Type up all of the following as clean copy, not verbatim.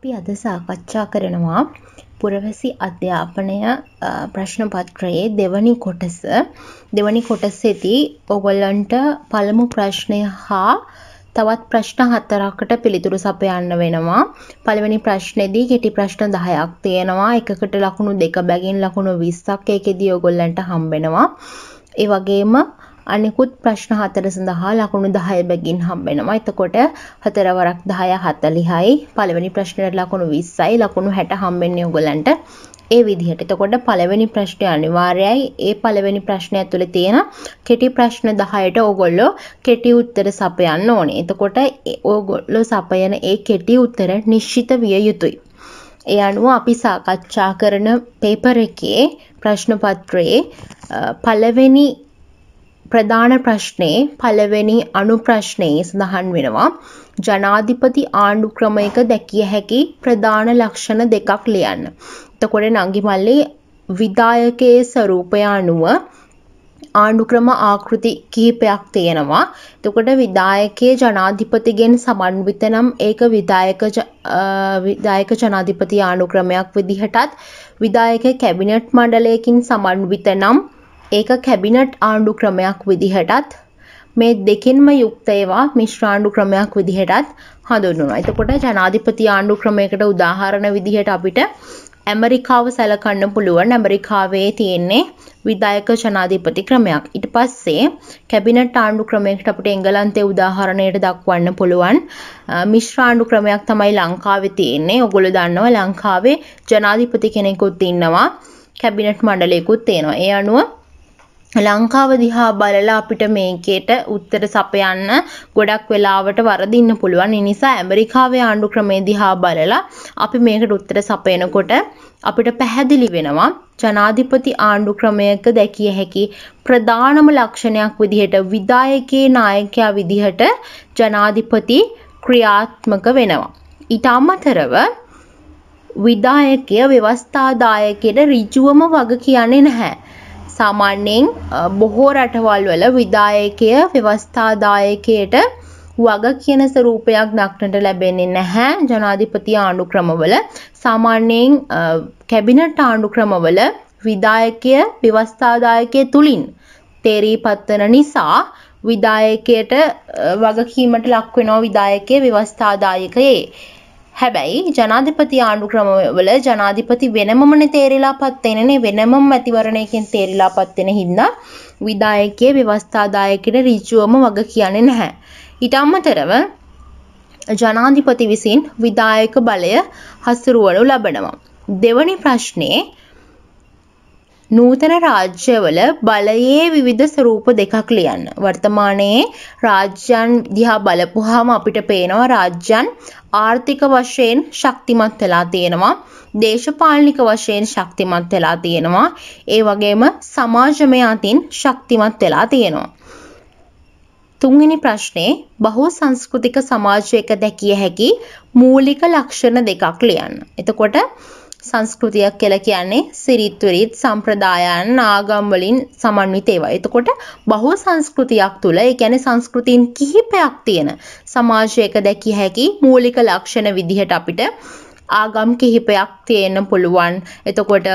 අපි අද සාකච්ඡා කරනවා පුරවැසි අධ්‍යාපනය ප්‍රශ්න පත්‍රයේ දෙවනි කොටසේදී ඔයගොල්ලන්ට පළමු ප්‍රශ්නය හා තවත් ප්‍රශ්න 4කට පිළිතුරු සපයන්න වෙනවා. පළවෙනි ප්‍රශ්නේදී කෙටි ප්‍රශ්න 10ක් තියෙනවා. එකකට ලකුණු 2 බැගින් ලකුණු 20ක් ඒකෙදී ඔයගොල්ලන්ට හම්බ වෙනවා. ඒ වගේම අනිකුත් ප්‍රශ්න 4 සඳහා ලකුණු 10 බැගින් හම්බ වෙනවා. එතකොට 4 වරක් 10 40යි. පළවෙනි ප්‍රශ්නෙට ලකුණු 20යි. ලකුණු 60 හම්බ වෙන්නේ ඔයගොල්ලන්ට. ඒ විදිහට. එතකොට පළවෙනි ප්‍රශ්නේ අනිවාර්යයි. ඒ පළවෙනි ප්‍රශ්නය ඇතුලේ තියෙන කෙටි ප්‍රශ්න 10ට ඔයගොල්ලෝ කෙටි උත්තර සපයන්න ඕනේ. එතකොට ඔයගොල්ලෝ සපයන ඒ කෙටි උත්තර නිශ්චිත විය යුතුයි. ඒ අනුව අපි සාකච්ඡා කරන පේපර් එකේ ප්‍රශ්න පත්‍රයේ පළවෙනි ප්‍රධාන ප්‍රශ්නේ පළවෙනි අනු ප්‍රශ්නයේ සඳහන් වෙනවා ජනාධිපති ආණ්ඩු ක්‍රමයක දැකිය හැකි ප්‍රධාන ලක්ෂණ දෙකක් ලියන්න. එතකොට නංගි මල්ලි විධායකයේ ස්වරූපය අනුව ආණ්ඩු ක්‍රම ආකෘති කිහිපයක් තියෙනවා. එතකොට විධායකයේ ජනාධිපතිගෙන් සමන්විත නම් ඒක විධායක ජනාධිපති ආණ්ඩු ක්‍රමයක් විදිහටත් විධායක කැබිනට් මණ්ඩලයකින් සමන්විත නම් ඒක කැබිනට් ආණ්ඩු ක්‍රමයක් විදිහටත් මේ දෙකින්ම යුක්ත ඒවා මිශ්‍ර ආණ්ඩු ක්‍රමයක් විදිහටත් හඳුන්වනවා. එතකොට ජනාධිපති ආණ්ඩු ක්‍රමයකට උදාහරණ විදිහට අපිට ඇමරිකාව සැලකන්න පුළුවන්. ඇමරිකාවේ තියෙන්නේ විධායක ජනාධිපති ක්‍රමයක්. ඊට පස්සේ කැබිනට් ආණ්ඩු ක්‍රමයකට අපිට එංගලන්තයේ උදාහරණයට දක්වන්න පුළුවන්. මිශ්‍ර ආණ්ඩු ක්‍රමයක් තමයි ලංකාවේ තියෙන්නේ. ඔයගොල්ලෝ දන්නවා ලංකාවේ ජනාධිපති කෙනෙකුත් ඉන්නවා. කැබිනට් මණ්ඩලයකුත් තියෙනවා. ඒ අනුව ලංකාව දිහා බලලා අපිට මේකේට උත්තර සපයන්න ගොඩක් වෙලාවට වරදින්න පුළුවන්. ඒ නිසා ඇමරිකාවේ ආණ්ඩු ක්‍රමය දිහා බලලා අපි මේකට උත්තර සපයනකොට අපිට පැහැදිලි වෙනවා ජනාධිපති ආණ්ඩු ක්‍රමයක දැකිය හැකි ප්‍රධානම ලක්ෂණයක් විදිහට විධායකයේ නායකයා විදිහට ජනාධිපති ක්‍රියාත්මක වෙනවා. ඊට අමතරව විධායකය ව්‍යවස්ථාදායකයට ඍජුවම වග කියන්නේ නැහැ. සාමාන්‍යයෙන් බොහෝ රටවල් වල විධායකය ව්‍යවස්ථාදායකයට වග කියන ස්වරූපයක් දක්නට ලැබෙන්නේ නැහැ. ජනාධිපති ආණ්ඩු ක්‍රමවල සාමාන්‍යයෙන් කැබිනට් ආණ්ඩු ක්‍රමවල විධායකය ව්‍යවස්ථාදායකය තුලින් තේරීපත් වෙන නිසා විධායකයට වගකීමට ලක් වෙනවා විධායකයේ ව්‍යවස්ථාදායකයේ. හැබැයි ජනාධිපති ආණ්ඩු ක්‍රමවල ජනාධිපති වෙනමමනේ තේරිලාපත් වෙනනේ වෙනමම මැතිවරණයකින් තේරිලාපත් වෙන හින්දා විධායකයේ ව්‍යවස්ථාදායකයට ඍජුවම වග කියන්නේ නැහැ. ඊට අමතරව ජනාධිපති විසින් විධායක බලය හසුරුවනු ලබනවා. දෙවැනි ප්‍රශ්නේ නූතන රාජ්‍යවල බලයේ විවිධ ස්වරූප දෙකක් ලියන්න. වර්තමානයේ රාජ්‍යයන් දිහා බලපුවාම අපිට පේනවා රාජ්‍යයන් ආර්ථික වශයෙන් ශක්තිමත් වෙලා තියෙනවා. දේශපාලනික වශයෙන් ශක්තිමත් වෙලා තියෙනවා. ඒ වගේම සමාජමය අතින් ශක්තිමත් වෙලා තියෙනවා. තුන්වෙනි ප්‍රශ්නේ බහු සංස්කෘතික සමාජයක දැකිය හැකි මූලික ලක්ෂණ දෙකක් ලියන්න. එතකොට සංස්කෘතියක් කියලා කියන්නේ සිරිත් විරිත් සම්ප්‍රදායන් ආගම් වලින් සමන්විත ඒවා. එතකොට බහු සංස්කෘතියක් තුල ඒ කියන්නේ සංස්කෘතීන් කිහිපයක් තියෙන සමාජයක දැකිය හැකි මූලික ලක්ෂණ විදිහට අපිට ආගම් කිහිපයක් තියෙන්න පුළුවන්. එතකොට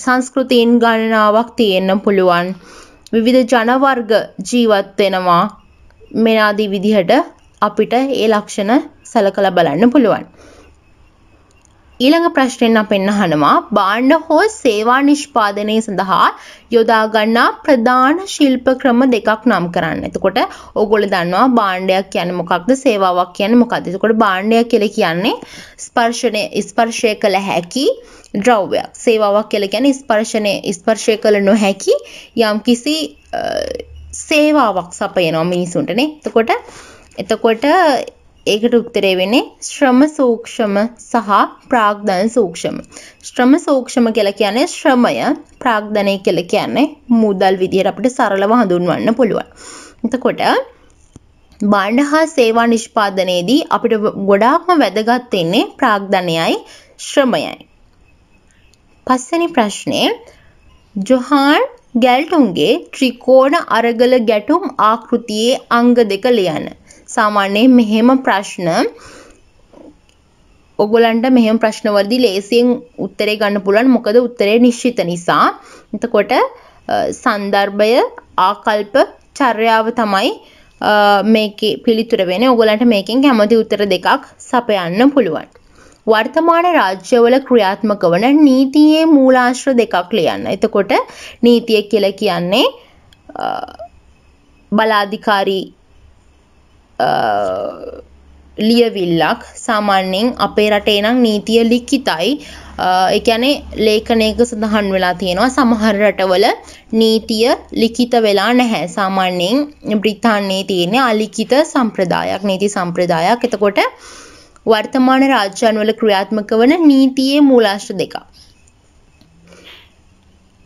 සංස්කෘතීන් ගණනාවක් තියෙන්න පුළුවන්. විවිධ ජන වර්ග ජීවත් වෙනවා. මෙනාදී විදිහට අපිට ඒ ලක්ෂණ සලකලා බලන්න පුළුවන්. ඊළඟ ප්‍රශ්නෙන් අපෙන් අහනවා භාණ්ඩ හෝ සේවා නිෂ්පාදනය සඳහා යොදා ගන්නා ප්‍රධාන ශිල්ප ක්‍රම දෙකක් නම් කරන්න. එතකොට ඕගොල්ලෝ දන්නවා භාණ්ඩයක් කියන්නේ මොකක්ද සේවාවක් කියන්නේ මොකක්ද. එතකොට භාණ්ඩයක් කියලා කියන්නේ ස්පර්ශය කළ හැකි ද්‍රව්‍යයක්. සේවාවක් කියලා කියන්නේ ස්පර්ශය කළ නොහැකි යම්කිසි සේවාවක් සපයනවා මිනිසුන්ටනේ. එතකොට ඒකට උත්තරේ වෙන්නේ ශ්‍රම සූක්ෂම සහ ප්‍රාග්ධන සූක්ෂම. ශ්‍රම සූක්ෂම කියලා කියන්නේ ශ්‍රමය, ප්‍රාග්ධනය කියලා කියන්නේ මුදල් විදියට අපිට සරලව හඳුන්වන්න පුළුවන්. එතකොට භාණ්ඩ හා සේවා නිෂ්පාදනයේදී අපිට ගොඩාක්ම වැදගත් වෙන්නේ ප්‍රාග්ධනයයි ශ්‍රමයයි. පස්වෙනි ප්‍රශ්නේ ජොහාන් ගැල්ටුන්ගේ ත්‍රිකෝණ අරගල ගැටුම් ආකෘතියේ අංග දෙක ලියන්න. සාමාන්‍යයෙන් මෙහෙම ප්‍රශ්න ඔයගොල්ලන්ට මෙහෙම ප්‍රශ්න වලදී ලේසියෙන් උත්තරේ ගන්න පුළුවන්. මොකද උත්තරේ නිශ්චිත නිසා. එතකොට සන්දර්භය, ආකල්ප, චර්යාව තමයි මේකේ පිළිතුර වෙන්නේ. ඔයගොල්ලන්ට මේකෙන් කැමති උත්තර දෙකක් සපයන්න පුළුවන්. වර්තමාන රාජ්‍යවල ක්‍රියාත්මක වන නීතියේ මූලාශ්‍ර දෙකක් ලියන්න. එතකොට නීතිය කියලා කියන්නේ බලාධිකාරී ලියවිල්ලක්. සාමාන්‍යයෙන් අපේ රටේ නම් නීතිය ලිඛිතයි. ඒ කියන්නේ ලේඛනයක සඳහන් වෙලා තියෙනවා. සමහර රටවල නීතිය ලිඛිත වෙලා නැහැ. සාමාන්‍යයෙන් බ්‍රිතාන්‍යයේ තියෙන අලිඛිත සම්ප්‍රදායක්, නීති සම්ප්‍රදායක්. එතකොට වර්තමාන රාජ්‍යයන්වල ක්‍රියාත්මක වන නීතියේ මූලාශ්‍ර දෙකක්.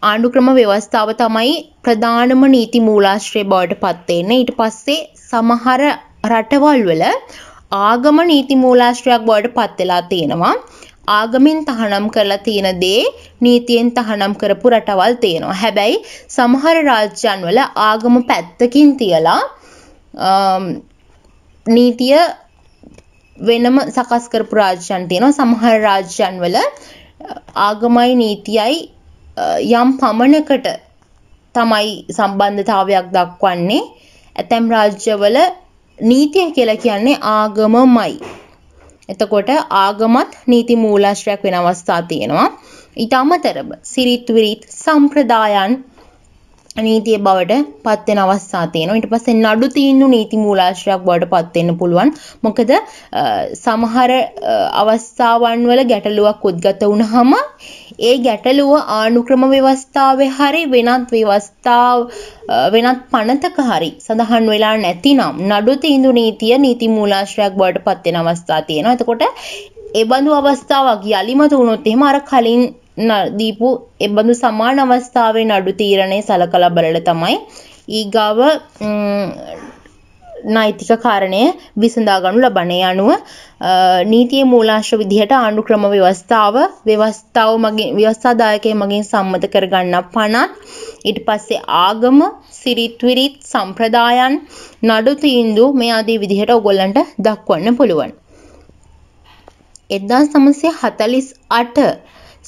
ආණ්ඩුක්‍රම ව්‍යවස්ථාව තමයි ප්‍රධානම නීති මූලාශ්‍රය බවට පත් වෙන්නේ. ඊට පස්සේ සමහර රටවල් වල ආගම නීති මූලාශ්‍රයක් බවට පත් වෙලා තියෙනවා. ආගමින් තහනම් කරලා තියෙන දේ නීතියෙන් තහනම් කරපු රටවල් තියෙනවා. හැබැයි සමහර රාජ්‍යයන් වල ආගම පැත්තකින් තියලා නීතිය වෙනම සකස් කරපු රාජ්‍යයන් තියෙනවා. සමහර රාජ්‍යයන් වල ආගමයි නීතියයි යම් පමණකට තමයි සම්බන්ධතාවයක් දක්වන්නේ. ඇතැම් රාජ්‍යවල නීතිය කියලා කියන්නේ ආගමමයි. එතකොට ආගමත් නීති මූලාශ්‍රයක් වෙන අවස්ථා තියෙනවා. ඊට අමතරව සිරිත් විරිත් සම්ප්‍රදායන් නීතිය බවට පත් වෙන අවස්ථා තියෙනවා. ඊට පස්සේ නඩු තීන්දුව නීති මූලාශ්‍රයක් බවට පත් වෙන්න පුළුවන්. මොකද සමහර අවස්ථාවන් වල ගැටලුවක් උද්ගත වුණාම ඒ ගැටලුව ආණ්ඩුක්‍රම ව්‍යවස්ථාවේ හරි වෙනත් පනතක හරි සඳහන් වෙලා නැතිනම් නඩු තීන්දුව නීතිය නීති මූලාශ්‍රයක් බවට පත් වෙන අවස්ථා තියෙනවා. එතකොට ඒ බඳු අවස්ථාවක් යලිමතු වුණොත් එහෙම අර කලින් දීපු ඒ බඳු සමාන අවස්ථාවේ නඩු තීරණය සලකලා බලලා තමයි ඊගාව නෛතික කාරණය විසඳා ගනු ලබන්නේ. අනුව නීතියේ මූලාශ්‍ර විදිහට ආණ්ඩුක්‍රම ව්‍යවස්ථාදායකයන් මගින් සම්මත කරගන්න පනත්, ඊට පස්සේ ආගම, සිරිත් විරිත් සම්ප්‍රදායන්, නඩු තීන්දුව මේ ආදී විදිහට ඔයගොල්ලන්ට දක්වන්න පුළුවන්. 1948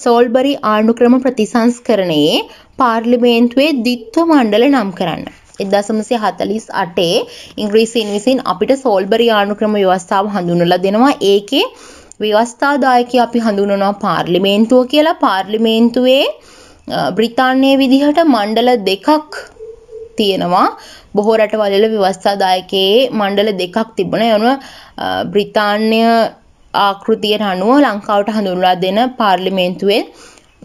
සෝල්බරි ආණ්ඩුක්‍රම ප්‍රතිසංස්කරණයේ පාර්ලිමේන්තුවේ ද්විත්ව මණ්ඩල නම් කරන්න. 1948 ඉංග්‍රීසීන් විසින් අපිට සෝල්බරි ආණ්ඩුක්‍රම ව්‍යවස්ථාව හඳුන්වලා දෙනවා. ඒකේ ව්‍යවස්ථාදායකයා අපි හඳුන්වනවා පාර්ලිමේන්තුව කියලා. පාර්ලිමේන්තුවේ බ්‍රිතාන්‍යයේ විදිහට මණ්ඩල දෙකක් තියෙනවා. බොහෝ රටවල ව්‍යවස්ථාදායකයේ මණ්ඩල දෙකක් තිබුණා. ඒ අනුව බ්‍රිතාන්‍ය ආකෘතියට අනුව ලංකාවට හඳුන්වලා දෙන පාර්ලිමේන්තුවේ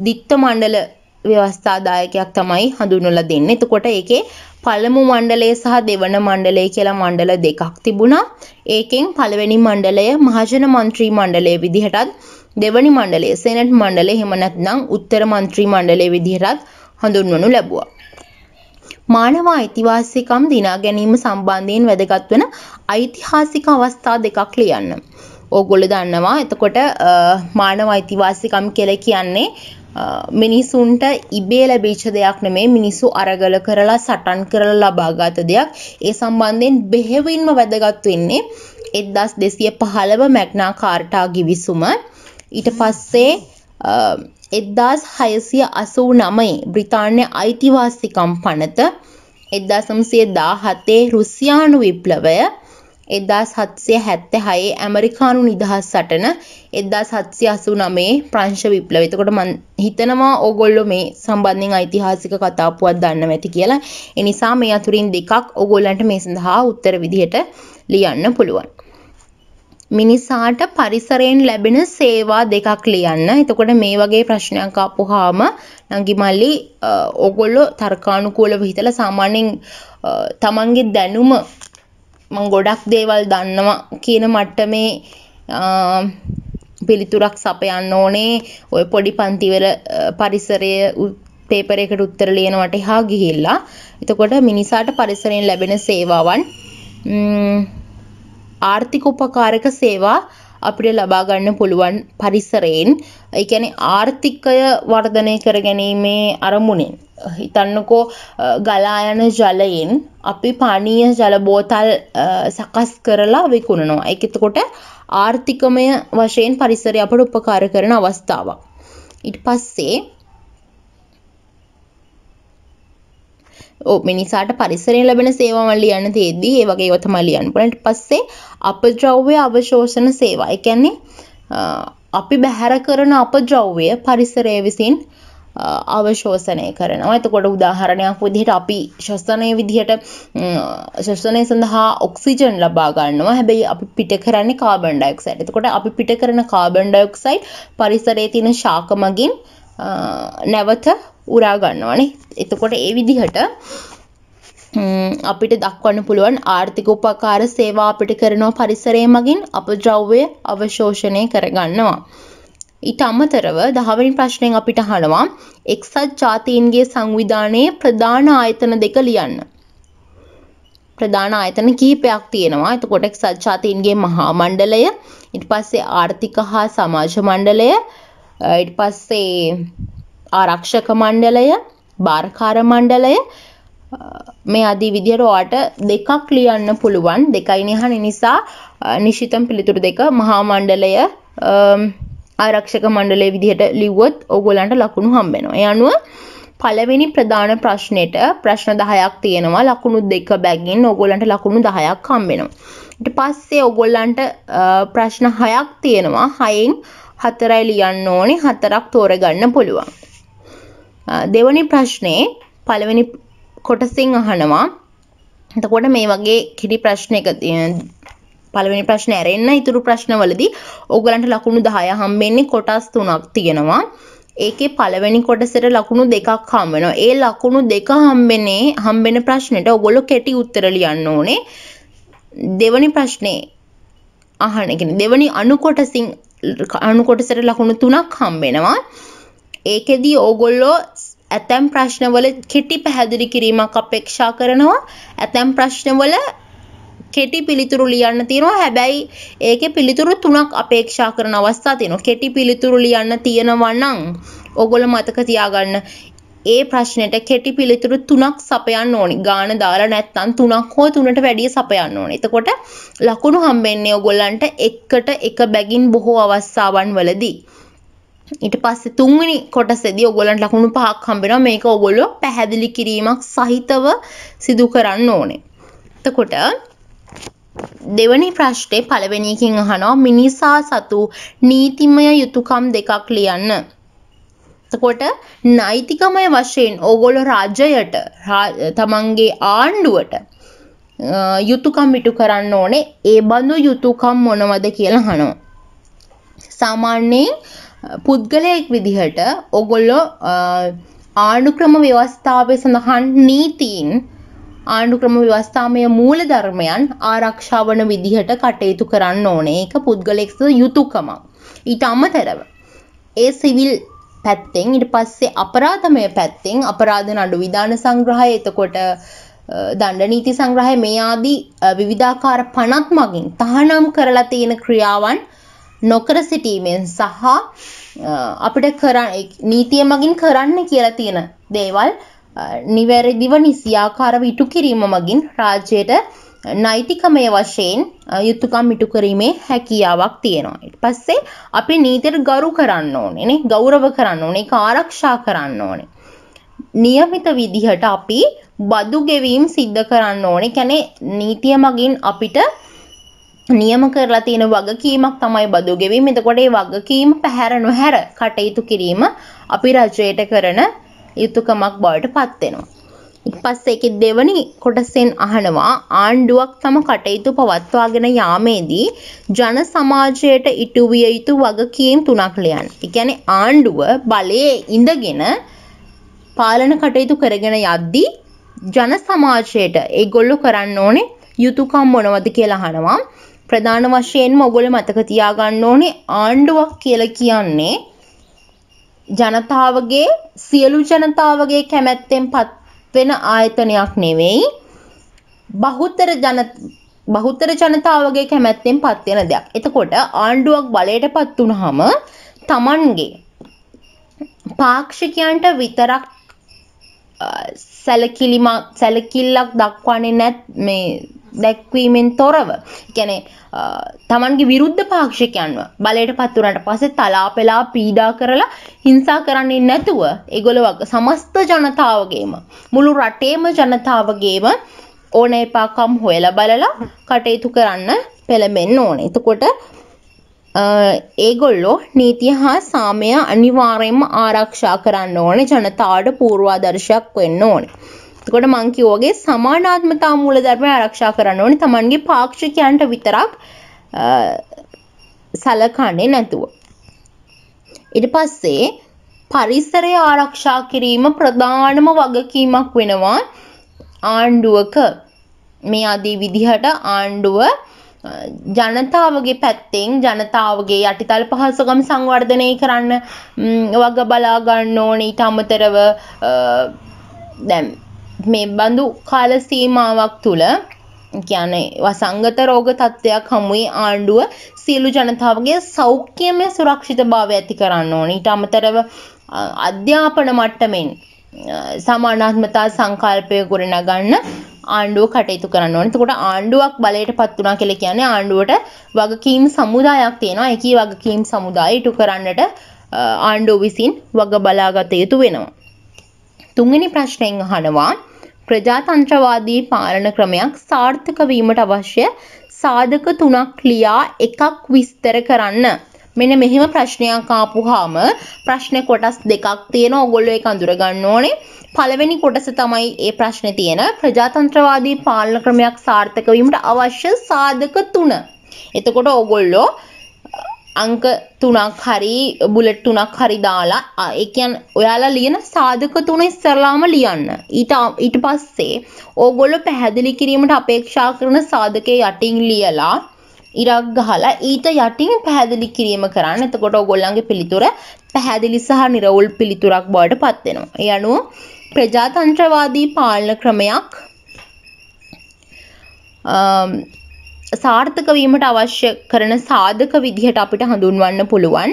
ද්විත්ව මණ්ඩල ව්‍යවස්ථාදායකයක් තමයි හඳුන්වලා දෙන්නේ. එතකොට ඒකේ පළමු මණ්ඩලය සහ දෙවන මණ්ඩලය කියලා මණ්ඩල දෙකක් තිබුණා. ඒකෙන් පළවෙනි මණ්ඩලය මහජන මන්ත්‍රී මණ්ඩලය විදිහටත්, දෙවනි මණ්ඩලය සෙනට් මණ්ඩලය, එහෙම නැත්නම් උත්තර මන්ත්‍රී මණ්ඩලය විදිහටත් හඳුන්වනු ලැබුවා. මානව අයිතිවාසිකම් දිනා ගැනීම සම්බන්ධයෙන් වැදගත් වෙන ඓතිහාසික අවස්ථා දෙකක් ලියන්න. ඕගොල්ලෝ දන්නවා. එතකොට මානව අයිතිවාසිකම් කියලා කියන්නේ මිනිසුන්ට ඉබේ ලැබිච්ච දෙයක් නෙමෙයි. මිනිස්සු අරගල කරලා සටන් කරලා ලබාගත් දෙයක්. ඒ සම්බන්ධයෙන් බෙහෙවින්ම වැදගත් වෙන්නේ 1215 මැග්නා කාර්ටා ගිවිසුම. ඊට පස්සේ 1689 බ්‍රිතාන්‍ය අයිතිවාසිකම් පනත, 1917 රුසියානු විප්ලවය, 1776 ඇමරිකානු නිදහස් සටන, 1789 ප්‍රංශ විප්ලවය. එතකොට මම හිතනවා ඕගොල්ලෝ මේ සම්බන්ධයෙන් ඓතිහාසික කතා පුවත් දන්නවා ඇති කියලා. ඒ නිසා මේ අතුරින් දෙකක් ඕගොල්ලන්ට මේ සඳහා උත්තර විදිහට ලියන්න පුළුවන්. මිනිසාට පරිසරයෙන් ලැබෙන සේවා දෙකක් ලියන්න. එතකොට මේ වගේ ප්‍රශ්නයක් ආපුවාම නංගි මල්ලි ඕගොල්ලෝ තර්කානුකූලව හිතලා සාමාන්‍යයෙන් තමන්ගේ දැනුම මම ගොඩක් දේවල් දන්නවා කියන මට්ටමේ පිළිතුරක් සපයන්න ඕනේ. ඔය පොඩි පන්තිවල පරිසරය පේපර් එකකට උත්තර ලියනවට එහා ගිහිල්ලා. එතකොට මිනිසාට පරිසරයෙන් ලැබෙන සේවාවන්, ආර්ථික උපකාරක සේවා අපිට ලබා ගන්න පුළුවන් පරිසරයෙන්. ඒ කියන්නේ ආර්ථිකය වර්ධනය කර ගැනීමේ අරමුණෙන්. හිතන්නකෝ ගලා යන ජලයෙන් අපි පානීය ජල බෝතල් සකස් කරලා විකුණනවා. ඒක එතකොට ආර්ථිකමය වශයෙන් පරිසරය අපට උපකාර කරන අවස්ථාවක්. ඊට පස්සේ මිනිසාට පරිසරයෙන් ලැබෙන සේවාවන් ලියන්න තියෙද්දී ඒ වගේ ඒවා තමයි ලියන්න පුළුවන්. ඊට පස්සේ අපද්‍රව්‍ය අවශෝෂණ සේවා. ඒ කියන්නේ අපි බැහැර කරන අපද්‍රව්‍ය පරිසරය විසින් අවශෝෂණය කරනවා. එතකොට උදාහරණයක් විදිහට අපි ශ්වසනය සඳහා ඔක්සිජන් ලබා ගන්නවා. හැබැයි අපි පිට කරන්නේ කාබන් ඩයොක්සයිඩ්. එතකොට අපි පිට කරන කාබන් ඩයොක්සයිඩ් පරිසරයේ තියෙන ශාක මගින් නැවත උරා ගන්නවානේ. එතකොට ඒ විදිහට අපිට දක්වන්න පුළුවන් ආර්ථික උපකාර සේවා අපිට කරනවා පරිසරය මගින් අපද්‍රව්‍ය අවශෝෂණය කරගන්නවා. ඊට අමතරව 10 වෙනි ප්‍රශ්නයෙන් අපිට අහනවා එක්සත් ජාතීන්ගේ සංවිධානයේ ප්‍රධාන ආයතන දෙක ලියන්න. ප්‍රධාන ආයතන කිහිපයක් තියෙනවා. එතකොට එක්සත් ජාතීන්ගේ මහා මණ්ඩලය, ඊට පස්සේ ආර්ථික හා සමාජ මණ්ඩලය, ඊට පස්සේ ආරක්ෂක මණ්ඩලය, භාරකාර මණ්ඩලය, මේ ආදී විදිහට ඔයාට දෙකක් ලියන්න පුළුවන්. දෙකයිනේ අහන්නේ නිසා නිශ්චිතම පිළිතුරු දෙක මහා මණ්ඩලය ආරක්ෂක මණ්ඩලයේ විදිහට ලිව්වොත් ඕගොල්ලන්ට ලකුණු හම්බ වෙනවා. ඒ අනුව පළවෙනි ප්‍රධාන ප්‍රශ්නෙට ප්‍රශ්න 10ක් තියෙනවා. ලකුණු 2 බැගින් ඕගොල්ලන්ට ලකුණු 10ක් හම්බ වෙනවා. ඊට පස්සේ ඕගොල්ලන්ට ප්‍රශ්න 6ක් තියෙනවා. 6න් 4යි ලියන්න ඕනේ. 4ක් තෝරගන්න පුළුවන්. දෙවෙනි ප්‍රශ්නේ පළවෙනි කොටසින් අහනවා. එතකොට මේ වගේ කිරි ප්‍රශ්නයක පළවෙනි ප්‍රශ්නේ ඇරෙන්න ඉතුරු ප්‍රශ්නවලදී ඕගලන්ට ලකුණු 10 හම්බෙන්නේ කොටස් 3ක් තියෙනවා. ඒකේ පළවෙනි කොටසට ලකුණු 2ක් හම්බ වෙනවා. ඒ ලකුණු 2 හම්බෙන ප්‍රශ්නෙට ඕගොල්ලෝ කෙටි උත්තර ලියන්න ඕනේ. දෙවෙනි ප්‍රශ්නේ අහන කියන්නේ දෙවෙනි අණු කොටසට ලකුණු 3ක් හම්බ වෙනවා. ඒකෙදී ඕගොල්ලෝ ඇතැම් ප්‍රශ්නවල කෙටි පැහැදිලි කිරීමක් අපේක්ෂා කරනවා. ඇතැම් ප්‍රශ්නවල කෙටි පිළිතුරු ලියන්න තියෙනවා. හැබැයි ඒකේ පිළිතුරු 3ක් අපේක්ෂා කරන අවස්ථා තියෙනවා. කෙටි පිළිතුරු ලියන්න තියෙනවා නම් ඕගොල්ලෝ මතක තියාගන්න ඒ ප්‍රශ්නෙට කෙටි පිළිතුරු 3ක් සපයන්න ඕනි. ගාන දාලා නැත්නම් 3ක් හෝ 3ට වැඩිය සපයන්න ඕනි. එතකොට ලකුණු හම්බෙන්නේ ඕගොල්ලන්ට එකට එක බැගින් බොහෝ අවස්ථාවන් වලදී. ඊට පස්සේ තුන්වෙනි කොටසේදී ඕගොල්ලන්ට ලකුණු 5ක් හම්බ වෙනවා. මේක ඕගොල්ලෝ පැහැදිලි කිරීමක් සහිතව සිදු කරන්න ඕනේ. එතකොට දෙවැනි ප්‍රශ්නේ පළවෙනි එකකින් අහනවා මිනිසා සතු නීතිමය යුතුයකම් දෙකක් ලියන්න. එතකොට නෛතිකමය වශයෙන් ඕගොල්ලෝ රාජ්‍යයට තමන්ගේ ආණ්ඩුවට යුතුයකම් ඉටු කරන්න ඕනේ. ඒ බඳු යුතුයකම් මොනවද කියලා අහනවා. සාමාන්‍යයෙන් පුද්ගලයෙක් විදිහට ඕගොල්ලෝ ආණ්ඩුක්‍රම ව්‍යවස්ථාවේ සඳහන් නීතීන් ආණ්ඩුක්‍රම ව්‍යවස්ථාමය මූලධර්මයන් ආරක්ෂා වන විදිහට කටයුතු කරන්න ඕනේ. ඒක පුද්ගලයෙක් යුතුයකමක්. ඊට අමතරව ඒ සිවිල් පැත්තෙන් ඊට පස්සේ අපරාධමය පැත්තෙන් අපරාධ නඩු විධාන සංග්‍රහය, එතකොට දණ්ඩ නීති සංග්‍රහය මේ ආදී විවිධාකාර පනත් මගින් තහනම් කරලා තියෙන ක්‍රියාවන් නොකර සිටීමෙන් සහ අපිට නීතිය මගින් කරන්න කියලා තියෙන දේවල් නිවැරදිව නිසියාකාරව ඉටු කිරීම මගින් රාජ්‍යයට නෛතිකමය වශයෙන් යුතුයකම් ඉටු කිරීමේ හැකියාවක් තියෙනවා. ඊට පස්සේ අපි නීතියට ගරු කරන්න ඕනේ නේ, ගෞරව කරන්න ඕනේ, ඒක ආරක්ෂා කරන්න ඕනේ. નિયમિત විදිහට අපි බදු ගෙවීම් සිද්ධ කරන්න ඕනේ. කියන්නේ නීතිය මගින් අපිට නියම කරලා තියෙන වගකීමක් තමයි බදු ගෙවීම. එතකොට මේ වගකීම පැහැර නොහැර කටයුතු කිරීම අපි රජයට කරන යුතුයකමක් බවට පත් වෙනවා. ඊට පස්සේ ඒකේ දෙවනි කොටසෙන් අහනවා ආණ්ඩුවක් තම කටයුතු පවත්වාගෙන යාමේදී ජන සමාජයට ඉටු විය යුතු වගකීම් 3ක් ලියන්න. ඒ කියන්නේ ආණ්ඩුව බලයේ ඉඳගෙන පාලන කටයුතු කරගෙන යද්දී ජන සමාජයට ඒගොල්ලෝ කරන්න ඕනේ යුතුයකම් මොනවද කියලා අහනවා. ප්‍රධාන වශයෙන්ම ඔයගොල්ලෝ මතක තියාගන්න ඕනේ ආණ්ඩුවක් කියලා කියන්නේ ජනතාවගේ සියලු ජනතාවගේ කැමැත්තෙන් පත් වෙන ආයතනයක් නෙවෙයි. බහුතර ජනතාවගේ කැමැත්තෙන් පත් වෙන දෙයක්. එතකොට ආණ්ඩුවක් බලයට පත් වුනහම Tamanගේ පාක්ෂිකයන්ට විතරක් සැලකිල්ලක් දක්වන්නේ දැක්වීමෙන් තොරව කියන්නේ තමන්ගේ විරුද්ධ පාක්ෂිකයන්ව බලයට පත් වුණාට පස්සේ තලා පෙලා පීඩා කරලා හිංසා කරන්නේ නැතුව ඒගොල්ලෝ සමස්ත ජනතාවගේම මුළු රටේම ජනතාවගේම ඕනෑපාකම් හොයලා බලලා කටයුතු කරන්න පෙළඹෙන්න ඕනේ. එතකොට ඒගොල්ලෝ නීතිය හා සාමය අනිවාර්යයෙන්ම ආරක්ෂා කරන්න ඕනේ. ජනතාවට පූර්වාදර්ශයක් වෙන්න ඕනේ. එතකොට මං කියෝගේ සමානාත්මතා මූලධර්මය ආරක්ෂා කරන්න ඕනේ. Tamanගේ පාක්ෂිකයන්ට විතරක් සලකන්නේ නැතුව. ඊට පස්සේ පරිසරය ආරක්ෂා කිරීම ප්‍රධානම වගකීමක් වෙනවා ආණ්ඩුවක. මේ ආදී විදිහට ආණ්ඩුව ජනතාවගේ පැත්තෙන් ජනතාවගේ යටිතල පහසුකම් සංවර්ධනය කරන්න වග බලා ගන්න ඕනේ. ඊට අමතරව දැන් මේ බඳු කාල සීමාවක් තුල කියන්නේ වසංගත රෝග තත්ත්වයක් හමුවේ ආණ්ඩුව සියලු ජනතාවගේ සෞඛ්‍යමය සුරක්ෂිතභාවය ඇති කරන්න ඕනේ. ඊට අමතරව අධ්‍යාපන මට්ටමින් සමානාත්මතා සංකල්පය ගොඩනගන්න ආණ්ඩුව කටයුතු කරන්න ඕනේ. එතකොට ආණ්ඩුවක් බලයට පත් වුණා කියලා කියන්නේ ආණ්ඩුවට වගකීම් සමුදායක් තියෙනවා. ඒකී වගකීම් සමුදාය ඉටු කරන්නට ආණ්ඩුව විසින් වග බලාගත යුතු වෙනවා. තුන්වෙනි ප්‍රශ්නයෙන් අහනවා ප්‍රජාතන්ත්‍රවාදී පාලන ක්‍රමයක් සාර්ථක වීමට අවශ්‍ය සාධක 3ක් ලියා එකක් විස්තර කරන්න. මෙන්න මෙහෙම ප්‍රශ්නයක් ආපුවාම ප්‍රශ්න කොටස් දෙකක් තියෙනවා. ඔයගොල්ලෝ ඒක අඳුර ගන්න ඕනේ. පළවෙනි කොටස තමයි මේ ප්‍රශ්නේ තියෙන ප්‍රජාතන්ත්‍රවාදී පාලන ක්‍රමයක් සාර්ථක වීමට අවශ්‍ය සාධක 3. එතකොට ඔයගොල්ලෝ අංක 3ක් හරි බුලට් 3ක් හරි දාලා ඒ කියන්නේ ඔයාලා ලියන සාධක 3 ඉස්සරලාම ලියන්න. ඊට පස්සේ ඕගොල්ලෝ පැහැදිලි කිරීමට අපේක්ෂා කරන සාධකයේ යටින් ලියලා ඉරක් ගහලා ඊට යටින් පැහැදිලි කිරීම කරන්න. එතකොට ඕගොල්ලන්ගේ පිළිතුර පැහැදිලි සහ නිර්වුල් පිළිතුරක් බවට පත් වෙනවා. ඒ අනුව ප්‍රජාතන්ත්‍රවාදී පාලන ක්‍රමයක් සාර්ථක වීමට අවශ්‍ය කරන සාධක විදිහට අපිට හඳුන්වන්න පුළුවන්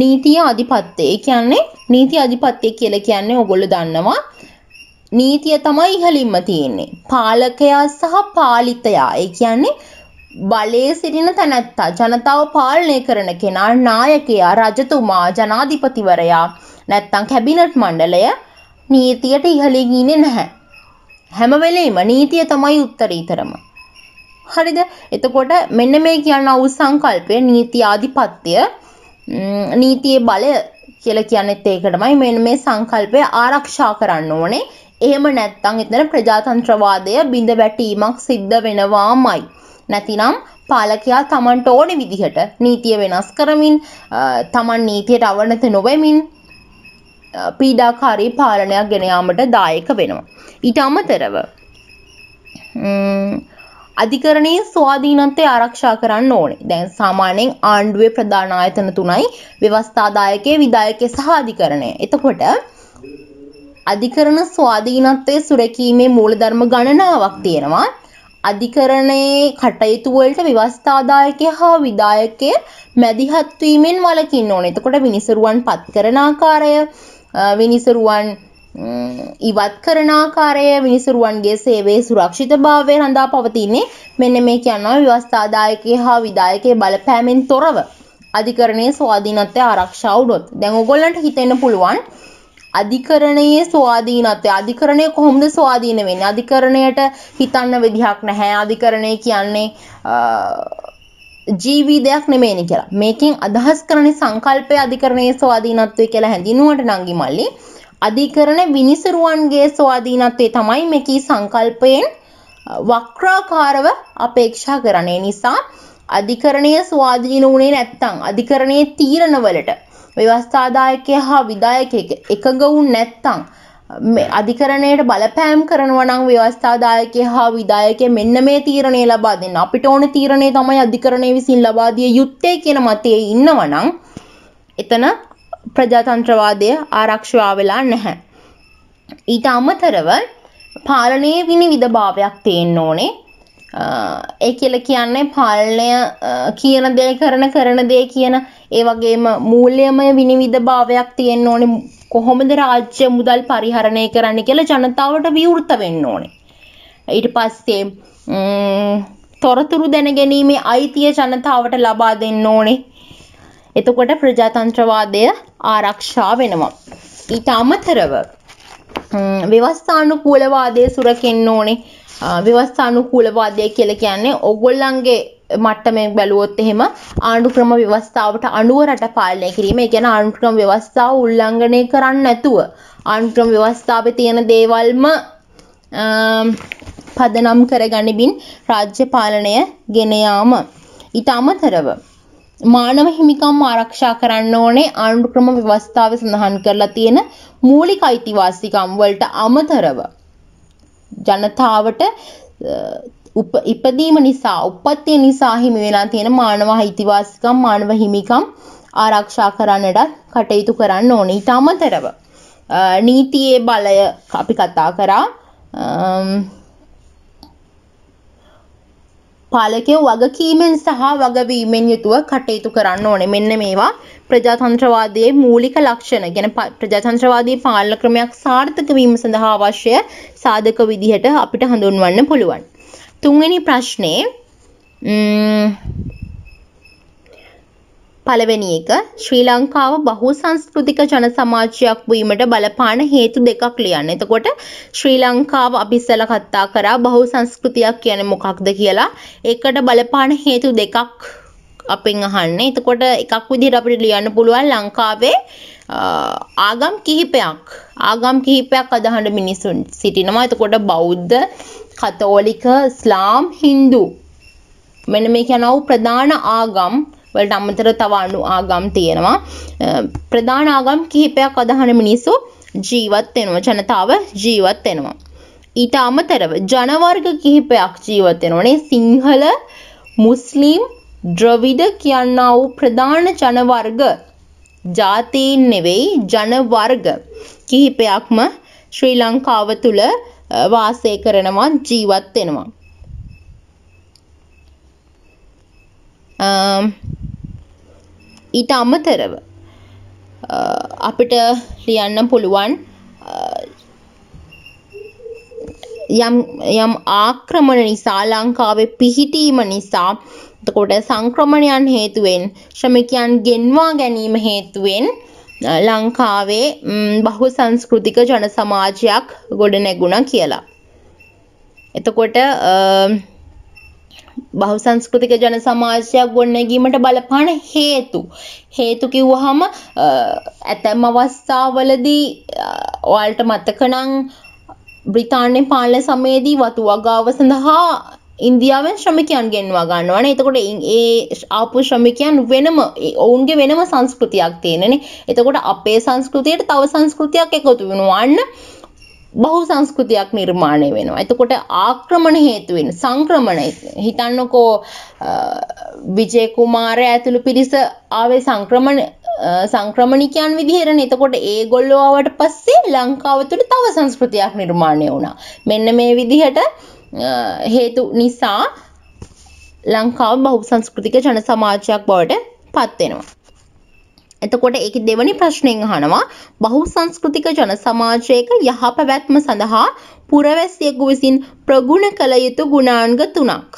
නීතිය අධිපත්‍යය. කියන්නේ නීති අධිපත්‍යය කියලා කියන්නේ ඔයගොල්ලෝ දන්නවා නීතිය තමයි ඉහළින්ම තියෙන්නේ. පාලකයා සහ පාලිතයා. ඒ කියන්නේ බලයේ සිටින තැනැත්තා, ජනතාව පාලනය කරන කෙනා, නායකයා, රජතුමා, ජනාධිපතිවරයා නැත්තම් කැබිනට් මණ්ඩලය නීතියට ඉහළින් ඉන්නේ නැහැ. හැම වෙලෙම නීතිය තමයි උත්තරීතරම. හරිද? එතකොට මෙන්න මේ කියන අවු සංකල්පය නීති ආධිපත්‍ය නීතියේ බලය කියලා කියන්නේත් ඒකටමයි. මෙන්න මේ සංකල්පය ආරක්ෂා කරන්න ඕනේ. එහෙම නැත්නම් එතන ප්‍රජාතන්ත්‍රවාදය බිඳ වැටීමක් සිද්ධ වෙනවාමයි. නැතිනම් පාලකයා Tamanට ඕනේ විදිහට නීතිය වෙනස් කරමින් Taman නීතියට අවනත නොවෙමින් පීඩාකාරී පාලනයක් ගෙන යාමට දායක වෙනවා. ඊට අමතරව අධිකරණයේ ස්වාධීනත්වය ආරක්ෂා කරන්න ඕනේ. දැන් සාමාන්‍යයෙන් ආණ්ඩුවේ ප්‍රධාන ආයතන තුනයි ව්‍යවස්ථාදායකයේ, විධායකයේ සහ අධිකරණය. එතකොට අධිකරණ ස්වාධීනත්වයේ සුරැකීමේ මූලධර්ම ගණනාවක් තියෙනවා. අධිකරණයේ කටයුතු වලට ව්‍යවස්ථාදායකය හා විධායකය මැදිහත් වීමෙන් වළකින්න ඕනේ. එතකොට විනිසුරුවන් පත් කරන ආකාරය, විනිසුරුවන් ඉවත් කරන ආකාරය, විනිසුරුවන්ගේ සේවයේ සුරක්ෂිතභාවය රඳා පවතින්නේ මෙන්න මේ කියනවා ව්‍යවස්ථාදායකය හා විධායකයේ බලපෑමෙන් තොරව අධිකරණයේ ස්වාධීනත්වය ආරක්ෂා වුණොත්. දැන් ඔයගොල්ලන්ට හිතෙන්න පුළුවන් අධිකරණයේ ස්වාධීනත්වය, අධිකරණය කොහොමද ස්වාධීන වෙන්නේ? අධිකරණයට හිතන්න විදිහක් නැහැ. අධිකරණය කියන්නේ ජීවිතයක් නෙමෙයිනේ කියලා. මේකෙන් අදහස් කරන්නේ සංකල්පය අධිකරණයේ ස්වාධීනත්වය කියලා හැඳින්වුවට නංගි මල්ලි. අධිකරණ විනිසුරුවන්ගේ ස්වාධීනත්වය තමයි මේකී සංකල්පයෙන් වක්‍රාකාරව අපේක්ෂා කරන්නේ. නිසා අධිකරණයේ ස්වාධීන වුණේ නැත්නම් අධිකරණයේ තීරණවලට ව්‍යවස්ථාදායකයා හා විධායකයෙක් එකඟ වුනේ නැත්නම් අධිකරණයට බලපෑම් කරනවා නම් ව්‍යවස්ථාදායකයා හා විධායකයා මෙන්න මේ තීරණය ලබා දෙන්න. අපිට ඕනේ තීරණය තමයි අධිකරණය විසින් ලබා දිය යුත්තේ කියන මතයේ ඉන්නවා නම් එතන ප්‍රජාතන්ත්‍රවාදය ආරක්ෂා වෙලා නැහැ. ඊට අමතරව පාලනයේ විනිවිදභාවයක් තියෙන්න ඕනේ. ඒ කියලා කියන්නේ පාලනය කියන දේ කරන දේ කියන ඒ වගේම මූල්‍යමය විනිවිදභාවයක් තියෙන්න ඕනේ. කොහොමද රාජ්‍ය මුදල් පරිහරණය කරන්න කියලා ජනතාවට විවෘත වෙන්න ඕනේ. ඊට පස්සේ තොරතුරු දැනගැනීමේ අයිතිය ජනතාවට ලබා දෙන්න ඕනේ. එතකොට ප්‍රජාතන්ත්‍රවාදය ආරක්ෂා වෙනවා. ඊට අමතරව ව්‍යවස්ථානුකූලවාදය සුරකින්න ඕනේ. ව්‍යවස්ථානුකූලවාදය කියලා කියන්නේ ඕගොල්ලන්ගේ මට්ටමින් බැලුවොත් එහෙම ආණ්ඩුක්‍රම ව්‍යවස්ථාවට අනුව රට පාලනය කිරීම. ඒ කියන්නේ ආණ්ඩුක්‍රම ව්‍යවස්ථාව උල්ලංඝනය කරන්නේ නැතුව ආණ්ඩුක්‍රම ව්‍යවස්ථාවේ තියෙන දේවල්ම පදනම් කරගනිමින් රාජ්‍ය පාලනය ගෙන යාම. ඊට අමතරව මානව හිමිකම් ආරක්ෂා කරන්න ඕනේ. ආණ්ඩුක්‍රම ව්‍යවස්ථාවේ සඳහන් කරලා තියෙන මූලික අයිතිවාසිකම් වලට අමතරව ජනතාවට ඉපදීම නිසා උප්පත්තිය නිසා හිමි වෙලා තියෙන මානව අයිතිවාසිකම් මානව හිමිකම් ආරක්ෂා කරන්නට කටයුතු කරන්න ඕනේ. ඊට අමතරව නීතියේ බලය අපි කතා කරා. පාලකයෝ වගකීමෙන් සහ වගවීමෙන් යුතුව කටයුතු කරන්න ඕනේ. මෙන්න මේවා ප්‍රජාතන්ත්‍රවාදයේ මූලික ලක්ෂණ. කියන ප්‍රජාතන්ත්‍රවාදී පාලන ක්‍රමයක් සාර්ථක වීම සඳහා අවශ්‍ය සාධක විදිහට අපිට හඳුන්වන්න පුළුවන්. තුන්වෙනි ප්‍රශ්නේ පළවෙනි එක ශ්‍රී ලංකාව බහුසංස්කෘතික ජන සමාජයක් වීමට බලපාන හේතු දෙකක් ලියන්න. එතකොට ශ්‍රී ලංකාව අපි ඉස්සෙල්ලා කතා කරා බහුසංස්කෘතියක් කියන්නේ මොකක්ද කියලා. ඒකට බලපාන හේතු දෙකක් අපෙන් අහන්නේ. එතකොට එකක් විදිහට අපිට ලියන්න පුළුවන් ලංකාවේ ආගම් කිහිපයක් අදහන මිනිසුන් සිටිනවා. එතකොට බෞද්ධ, කතෝලික, ඉස්ලාම්, හින්දු මෙන්න මේ කියන ප්‍රධාන ආගම් වලට අමතර තව අනු ආගම් තියෙනවා. ප්‍රධාන ආගම් කිහිපයක් අදහන මිනිස්සු ජීවත් වෙනවා. ජනතාව ජීවත් වෙනවා. ඊට අමතරව ජන වර්ග කිහිපයක් ජීවත් වෙනවානේ. සිංහල, මුස්ලිම්, ද්‍රවිඩ කියනා වූ ප්‍රධාන ජන වර්ග ජාතීන් නෙවෙයි ජන වර්ග කිහිපයක්ම ශ්‍රී ලංකාව තුල වාසය කරනවා ජීවත් වෙනවා. ඊට අමතරව අපිට ලියන්න පුළුවන් යම් ආක්‍රමණ නිසා ලංකාවේ පිහිටීම නිසා එතකොට සංක්‍රමණයන් හේතුවෙන් ශ්‍රමිකයන් ගෙන්වා ගැනීම හේතුවෙන් ලංකාවේ බහුසංස්කෘතික ජන සමාජයක් ගොඩනැගුණා කියලා. එතකොට බහුසංස්කෘතික ජන සමාජයක් ගොඩනැගීමට බලපාන හේතු කිව්වහම ඇතැම් අවස්ථාවලදී ඔයාලට මතක නම් බ්‍රිතාන්‍ය පාලන සමයේදී වතු වගාව සඳහා ඉන්දියාවෙන් ශ්‍රමිකයන් ගෙන්වා ගන්නවානේ. එතකොට ඒ ආපු ශ්‍රමිකයන් වෙනම ඔවුන්ගේ වෙනම සංස්කෘතියක් තියෙනනේ. එතකොට අපේ සංස්කෘතියට තව සංස්කෘතියක් එකතු වෙනවා. අන්න බහු සංස්කෘතියක් නිර්මාණය වෙනවා. එතකොට ආක්‍රමණ හේතුවෙන් සංක්‍රමණ හිතන්නකෝ විජේ කුමාරය ඇතුළු පිරිස ආවේ සංක්‍රමණිකයන් විදිහටනේ. එතකොට ඒගොල්ලෝ ආවට පස්සේ ලංකාව තුළ තව සංස්කෘතියක් නිර්මාණය වුණා. මෙන්න මේ විදිහට හේතු නිසා ලංකාව බහුසංස්කෘතික ජන සමාජයක් බවට පත් වෙනවා. එතකොට ඒකේ දෙවැනි ප්‍රශ්නයෙන් අහනවා බහුසංස්කෘතික ජන සමාජයක යහපැවැත්ම සඳහා පුරවැසියෙකු විසින් ප්‍රගුණ කළ යුතු ගුණාංග 3ක්.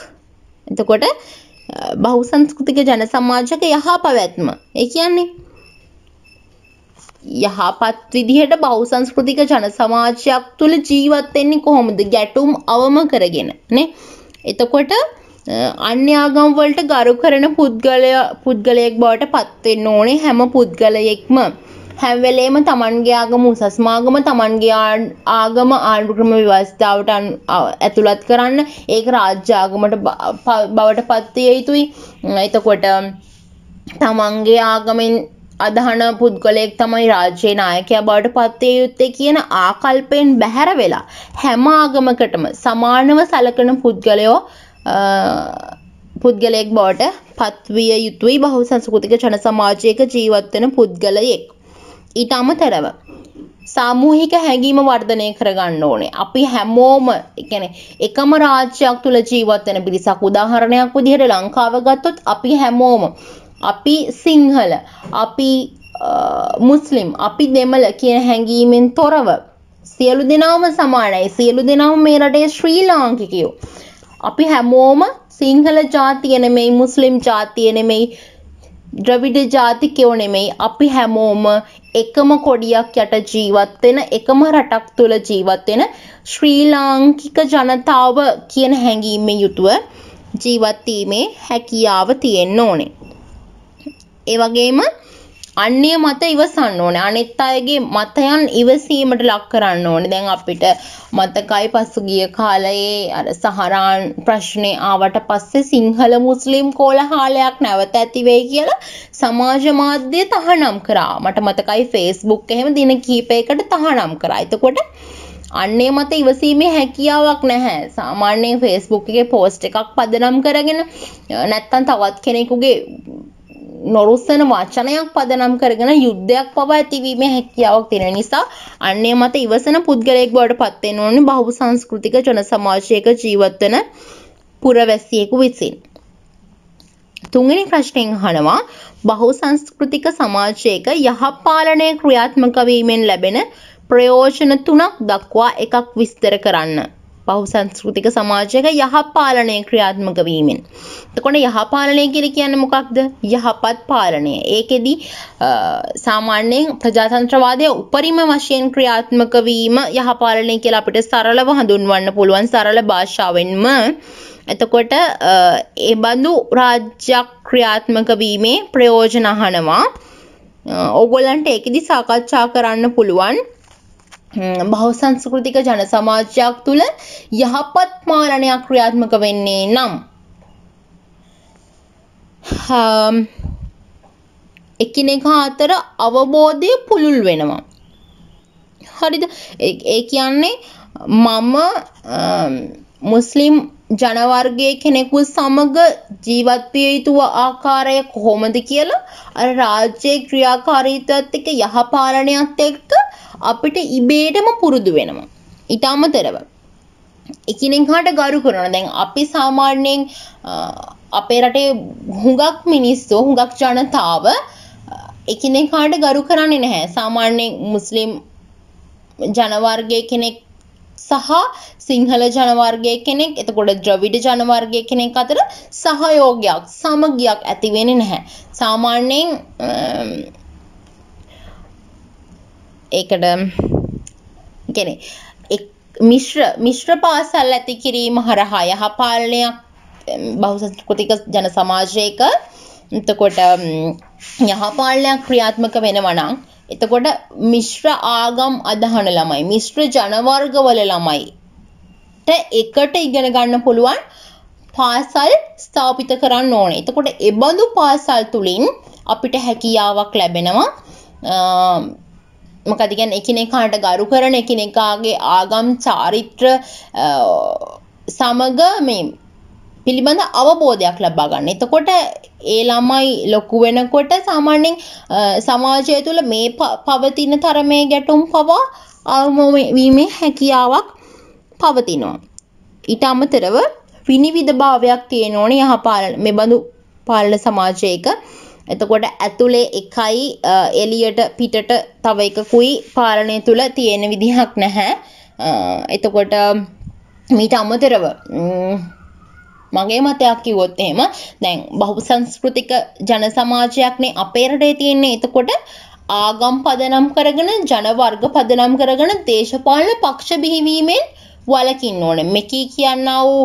එතකොට බහුසංස්කෘතික ජන සමාජයක යහපැවැත්ම ඒ කියන්නේ යහපත් විදිහට බහුසංස්කෘතික ජන සමාජයක් තුළ ජීවත් වෙන්නේ කොහොමද? ගැටුම් අවම කරගෙන නේ. එතකොට අන්‍ය ආගම් වලට ගරු කරන පුද්ගලයෙක් බවට පත් වෙන්න ඕනේ. හැම පුද්ගලයෙක්ම හැම වෙලේම Tamanගේ ආගම උසස්ම ආගම Tamanගේ ආගම ආණ්ඩුක්‍රම ව්‍යවස්ථාවට ඇතුළත් කරන්න ඒක රාජ්‍ය ආගමට බවට පත් විය යුතුයි. එතකොට Tamanගේ ආගමෙන් අදහන පුද්ගලයෙක් තමයි රාජ්‍ය නායකයා බවට පත් විය යුත්තේ කියන ආකල්පයෙන් බැහැර වෙලා හැම ආගමකටම සමානව සැලකෙන පුද්ගලයෙක් බවට පත්විය යුතුයි බහුසංස්කෘතික ජන සමාජයක ජීවත් වෙන පුද්ගලයෙක්. ඊට අමතරව සාමූහික හැඟීම වර්ධනය කරගන්න ඕනේ. අපි හැමෝම කියන්නේ එකම රාජ්‍යයක් තුල ජීවත් වෙන පිරිසක්. උදාහරණයක් විදිහට ලංකාව ගත්තොත් අපි හැමෝම අපි සිංහල, අපි මුස්ලිම්, අපි දෙමළ කියන හැඟීමෙන් තොරව සියලු දෙනාම සමානයි. සියලු දෙනාම මේ රටේ ශ්‍රී ලාංකිකයෝ. අපි හැමෝම සිංහල ජාතිය නෙමෙයි, මුස්ලිම් ජාතිය නෙමෙයි, ද්‍රවිඩ ජාතිකයෝ නෙමෙයි. අපි හැමෝම එකම කොඩියක් යට ජීවත් වෙන, එකම රටක් තුල ජීවත් වෙන ශ්‍රී ලාංකික ජනතාව කියන හැඟීමෙන් යුතුව ජීවත් වීමේ හැකියාව තියෙන්න ඕනේ. ඒ වගේම අන්‍ය මත ඉවසන්න ඕනේ. අනිත් අයගේ මතයන් ඉවසීමට ලක් කරන්න ඕනේ. දැන් අපිට මතකයි පසුගිය කාලයේ අර සහරාන් ප්‍රශ්නේ ආවට පස්සේ සිංහල මුස්ලිම් කෝලහලයක් නැවත ඇති වෙයි කියලා සමාජ මාධ්‍ය තහනම් කරා. මට මතකයි Facebook එහෙම දින කිහිපයකට තහනම් කරා. එතකොට අන්නේ මත ඉවසීමේ හැකියාවක් නැහැ. සාමාන්‍යයෙන් Facebook එකේ post එකක් පදනම් කරගෙන නැත්තම් තවත් කෙනෙකුගේ නොරුස්සන වචනයක් පදනම් කරගෙන යුද්ධයක් පවා ඇතිවීමේ හැකියාවක් තියෙන නිසා අන්නේ මත ඉවසන පුද්ගලයෙක් බවට පත් වෙන්න ඕනේ බහුසංස්කෘතික ජන සමාජයක ජීවත් වෙන පුරවැසියෙකු විසින්. තුන්වෙනි ප්‍රශ්නයෙන් අහනවා බහුසංස්කෘතික සමාජයක යහපාලනය ක්‍රියාත්මක වීමෙන් ලැබෙන ප්‍රයෝජන 3ක් දක්වා එකක් විස්තර කරන්න. බහුසංස්කෘතික සමාජයක යහපාලනය ක්‍රියාත්මක වීමෙන්. එතකොට යහපාලනය කියලා කියන්නේ මොකක්ද? යහපත් පාලනය. ඒකෙදි සාමාන්‍යයෙන් ප්‍රජාතන්ත්‍රවාදයේ උපරිම වශයෙන් ක්‍රියාත්මක වීම යහපාලනය කියලා අපිට සරලව හඳුන්වන්න පුළුවන් සරල භාෂාවෙන්ම. එතකොට ඒ බඳු රාජ්‍යයක් ක්‍රියාත්මක වීමේ ප්‍රයෝජන අහනවා. ඕගොල්ලන්ට ඒකෙදි සාකච්ඡා කරන්න පුළුවන් බහුසංස්කෘතික ජන සමාජයක් තුළ යහපත් පාලනයක් ක්‍රියාත්මක වෙන්නේ නම් එකිනෙකා අතර අවබෝධය පුළුල් වෙනවා. හරිද? ඒ කියන්නේ මම මුස්ලිම් ජනවර්ගයේ කෙනෙකු සමග ජීවත් විය යුතු ආකාරය කොහොමද කියලා අර රාජ්‍යයේ ක්‍රියාකාරීත්වයත් එක්ක යහපාලනයත් එක්ක අපිට ඉබේටම පුරුදු වෙනවා. ඊට අමතරව එකිනෙකාට ගරු කරනවා. දැන් අපි සාමාන්‍යයෙන් අපේ රටේ හුඟක් මිනිස්සු, හුඟක් ජනතාව එකිනෙකාට ගරු කරන්නේ නැහැ. සාමාන්‍යයෙන් මුස්ලිම් ජනවර්ගයේ කෙනෙක් සහ සිංහල ජනවර්ගයේ කෙනෙක්, එතකොට ද්‍රවිඩ ජනවර්ගයේ කෙනෙක් අතර සහයෝගයක්, සමගියක් ඇති වෙන්නේ නැහැ. සාමාන්‍යයෙන් ඒකට කියන්නේ මිශ්‍ර පාසල් ඇති කිරීම හරහා යහපාලනයක් බහුසංස්කෘතික ජන සමාජයක එතකොට යහපාලනයක් ක්‍රියාත්මක වෙනවා නම් එතකොට මිශ්‍ර ආගම් අදහන ළමයි, මිශ්‍ර ජනවර්ගවල ළමයිට එකට ඉගෙන ගන්න පුළුවන් පාසල් ස්ථාපිත කරන්න ඕනේ. එතකොට ඒ බඳු පාසල් තුලින් අපිට හැකියාවක් ලැබෙනවා. මොකද කියන්නේ එකිනෙකාට ගරු කරන, එකිනෙකාගේ ආගම් චාරිත්‍ර සමග මේ පිළිබඳ අවබෝධයක් ලබා ගන්න. එතකොට ඒ ළමයි ලොකු වෙනකොට සාමාන්‍යයෙන් සමාජය තුළ මේ පවතින තරමේ ගැටුම් පවා අවම වීමේ හැකියාවක් පවතිනවා. ඊට අමතරව විනිවිද භාවයක් තියෙන ඕනේ යහපාලන මේ බඳු පාලන සමාජයක. එතකොට ඇතුලේ එකයි එළියට පිටට තව එකකුයි පාලනය තුල තියෙන විදිහක් නැහැ. එතකොට මීට අමතරව මගේ මතයක් කිව්වොත් එහෙම දැන් බහුසංස්කෘතික ජන සමාජයක්නේ අපේ රටේ තියෙන්නේ. එතකොට ආගම් පදනම් කරගෙන, ජන වර්ග පදනම් කරගෙන දේශපාලන පක්ෂ බිහිවීමෙන් වළකින්න ඕනේ. මෙකී කියන්නා වූ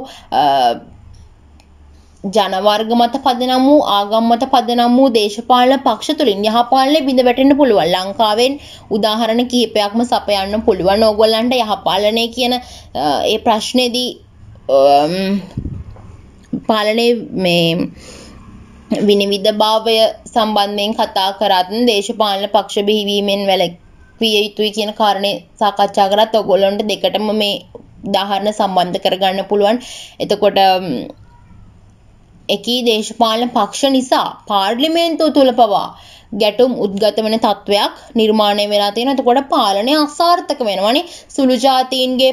ජනවර්ග මත පදනම් වූ, ආගම් මත පදනම් වූ දේශපාලන පක්ෂ තුලින් යහපාලනය බිඳ වැටෙන්න පුළුවන්. ලංකාවෙන් උදාහරණ කිහිපයක්ම සපයන්න පුළුවන්. ඕගොල්ලන්ට යහපාලනය කියන ඒ ප්‍රශ්නේදී පාලනයේ මේ විනිවිද භාවය සම්බන්ධයෙන් කතා කරත්, දේශපාලන පක්ෂ බිහිවීමෙන් වැළැක්විය යුතුයි කියන කාරණේ සාකච්ඡා කරත් ඕගොල්ලන්ට දෙකටම මේ උදාහරණ සම්බන්ධ කරගන්න පුළුවන්. එතකොට එකී දේශපාලන පක්ෂ නිසා පාර්ලිමේන්තුව තුල පවා ගැටුම් උද්ගත වෙන තත්වයක් නිර්මාණය වෙලා තියෙනවා. එතකොට පාලනය අසාර්ථක වෙනවනේ. සුළු ජාතීන්ගේ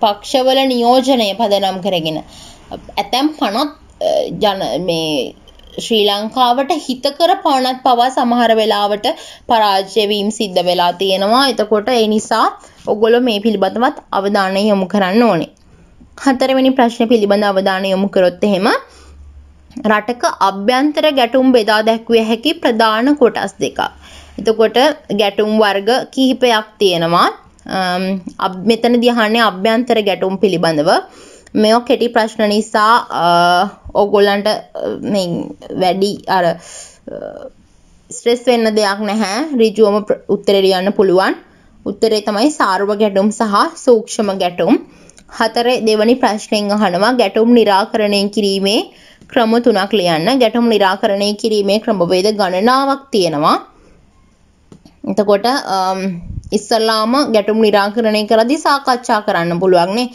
පක්ෂවල නියෝජනය පදනම් කරගෙන ඇතැම් 50 මේ ශ්‍රී ලංකාවට හිතකර පවණත් පවා සමහර වෙලාවට පරාජය වීම සිද්ධ වෙලා තියෙනවා. එතකොට ඒ නිසා ඔයගොල්ලෝ මේ පිළිබඳවත් අවධානය යොමු කරන්න ඕනේ. හතරවෙනි ප්‍රශ්නේ පිළිබඳ අවධානය යොමු කරොත් එහෙම රටක අභ්‍යන්තර ගැටුම් බෙදා දැක්විය හැකි ප්‍රධාන කොටස් දෙකක්. එතකොට ගැටුම් වර්ග කිහිපයක් තියෙනවා. මෙතනදී අහන්නේ අභ්‍යන්තර ගැටුම් පිළිබඳව. මේවා කෙටි ප්‍රශ්න නිසා ඕගොල්ලන්ට මේ වැඩි අර ස්ට්‍රෙස් වෙන්න දෙයක් නැහැ. ඍජුවම උත්තරේ ලියන්න පුළුවන්. උත්තරේ තමයි සාර්ව ගැටුම් සහ සූක්ෂම ගැටුම්. හතරේ දෙවැනි ප්‍රශ්නෙන් අහනවා ගැටුම් निराකරණය කිරීමේ ක්‍රම තුනක් ලියන්න. ගැටුම් निराකරණය කිරීමේ ක්‍රමවේද ගණනාවක් තියෙනවා. එතකොට ඉස්සල්ලාම ගැටුම් निराකරණය කරද්දී සාකච්ඡා කරන්න පුළුවන් නේ.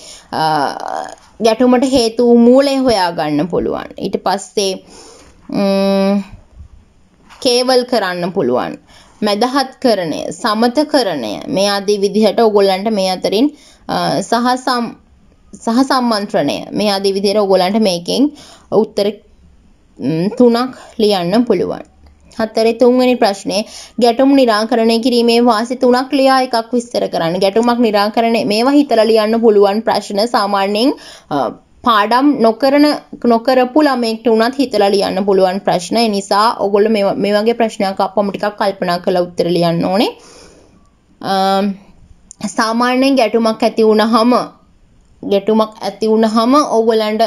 ගැටුමට හේතු මූලය හොයා ගන්න පුළුවන්. ඊට පස්සේ කේවල් කරන්න පුළුවන්. මැදහත්කරණය, සමතකරණය මේ ආදී විදිහට ඕගොල්ලන්ට මේ අතරින් සහ සම්මන්ත්‍රණය මේ ආදී විදිහට ඕගොල්ලන්ට මේකෙන් උත්තර තුනක් ලියන්න පුළුවන්. හතරේ තුන්වෙනි ප්‍රශ්නේ ගැටුම් निराකරණය කිරීමේ වාසි තුනක් ලියා එකක් විස්තර කරන්න. ගැටුමක් निराකරණය මේවා හිතලා ලියන්න පුළුවන් ප්‍රශ්න සාමාන්‍යයෙන් පාඩම් නොකරපු ළමයෙක්ට උනත් හිතලා ලියන්න පුළුවන් ප්‍රශ්න. ඒ නිසා ඔයගොල්ලෝ මේ වගේ ප්‍රශ්නයක් අපම ටිකක් කල්පනා කරලා උත්තර ලියන්න ඕනේ. සාමාන්‍යයෙන් ගැටුමක් ඇති වුණාම ඕගොල්ලන්ට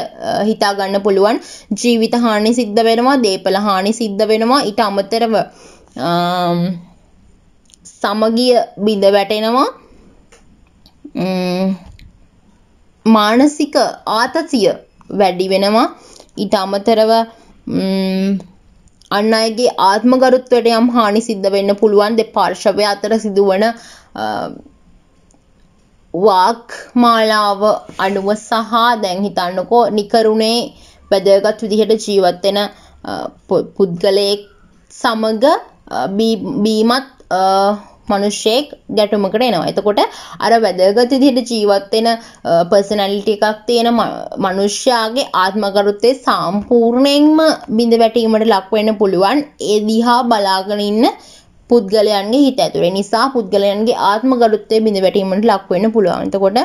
හිතා ගන්න පුළුවන් ජීවිත හානි සිද්ධ වෙනවා, දේපල හානි සිද්ධ වෙනවා, ඊට අමතරව සමගිය බිඳ වැටෙනවා, මානසික ආතතිය වැඩි වෙනවා, ඊට අමතරව අන් අයගේ ආත්මගරුත්වයට යම් හානි සිද්ධ වෙන්න පුළුවන්. දෙපාර්ශවය අතර සිදුවන වාක් මාලාව අණුව සහ දැන් හිතන්නකෝ නිකරුණේ වැදගත් විදිහට ජීවත් වෙන පුද්ගලයෙක් සමග බීමත් මිනිසෙක් ගැටුමකට එනවා. එතකොට අර වැදගත් විදිහට ජීවත් වෙන පර්සනැලිටි එකක් තියෙන මිනිස්යාගේ ආත්මගරුත්වය සම්පූර්ණයෙන්ම බිඳ වැටීමට ලක් වෙන්න පුළුවන්. ඒ දිහා බලාගෙන ඉන්න පුද්ගලයන්ගේ හිත ඇතුලේ. නිසා පුද්ගලයන්ගේ ආත්මගරුත්වය බිඳ වැටීමට ලක් වෙන්න පුළුවන්. එතකොට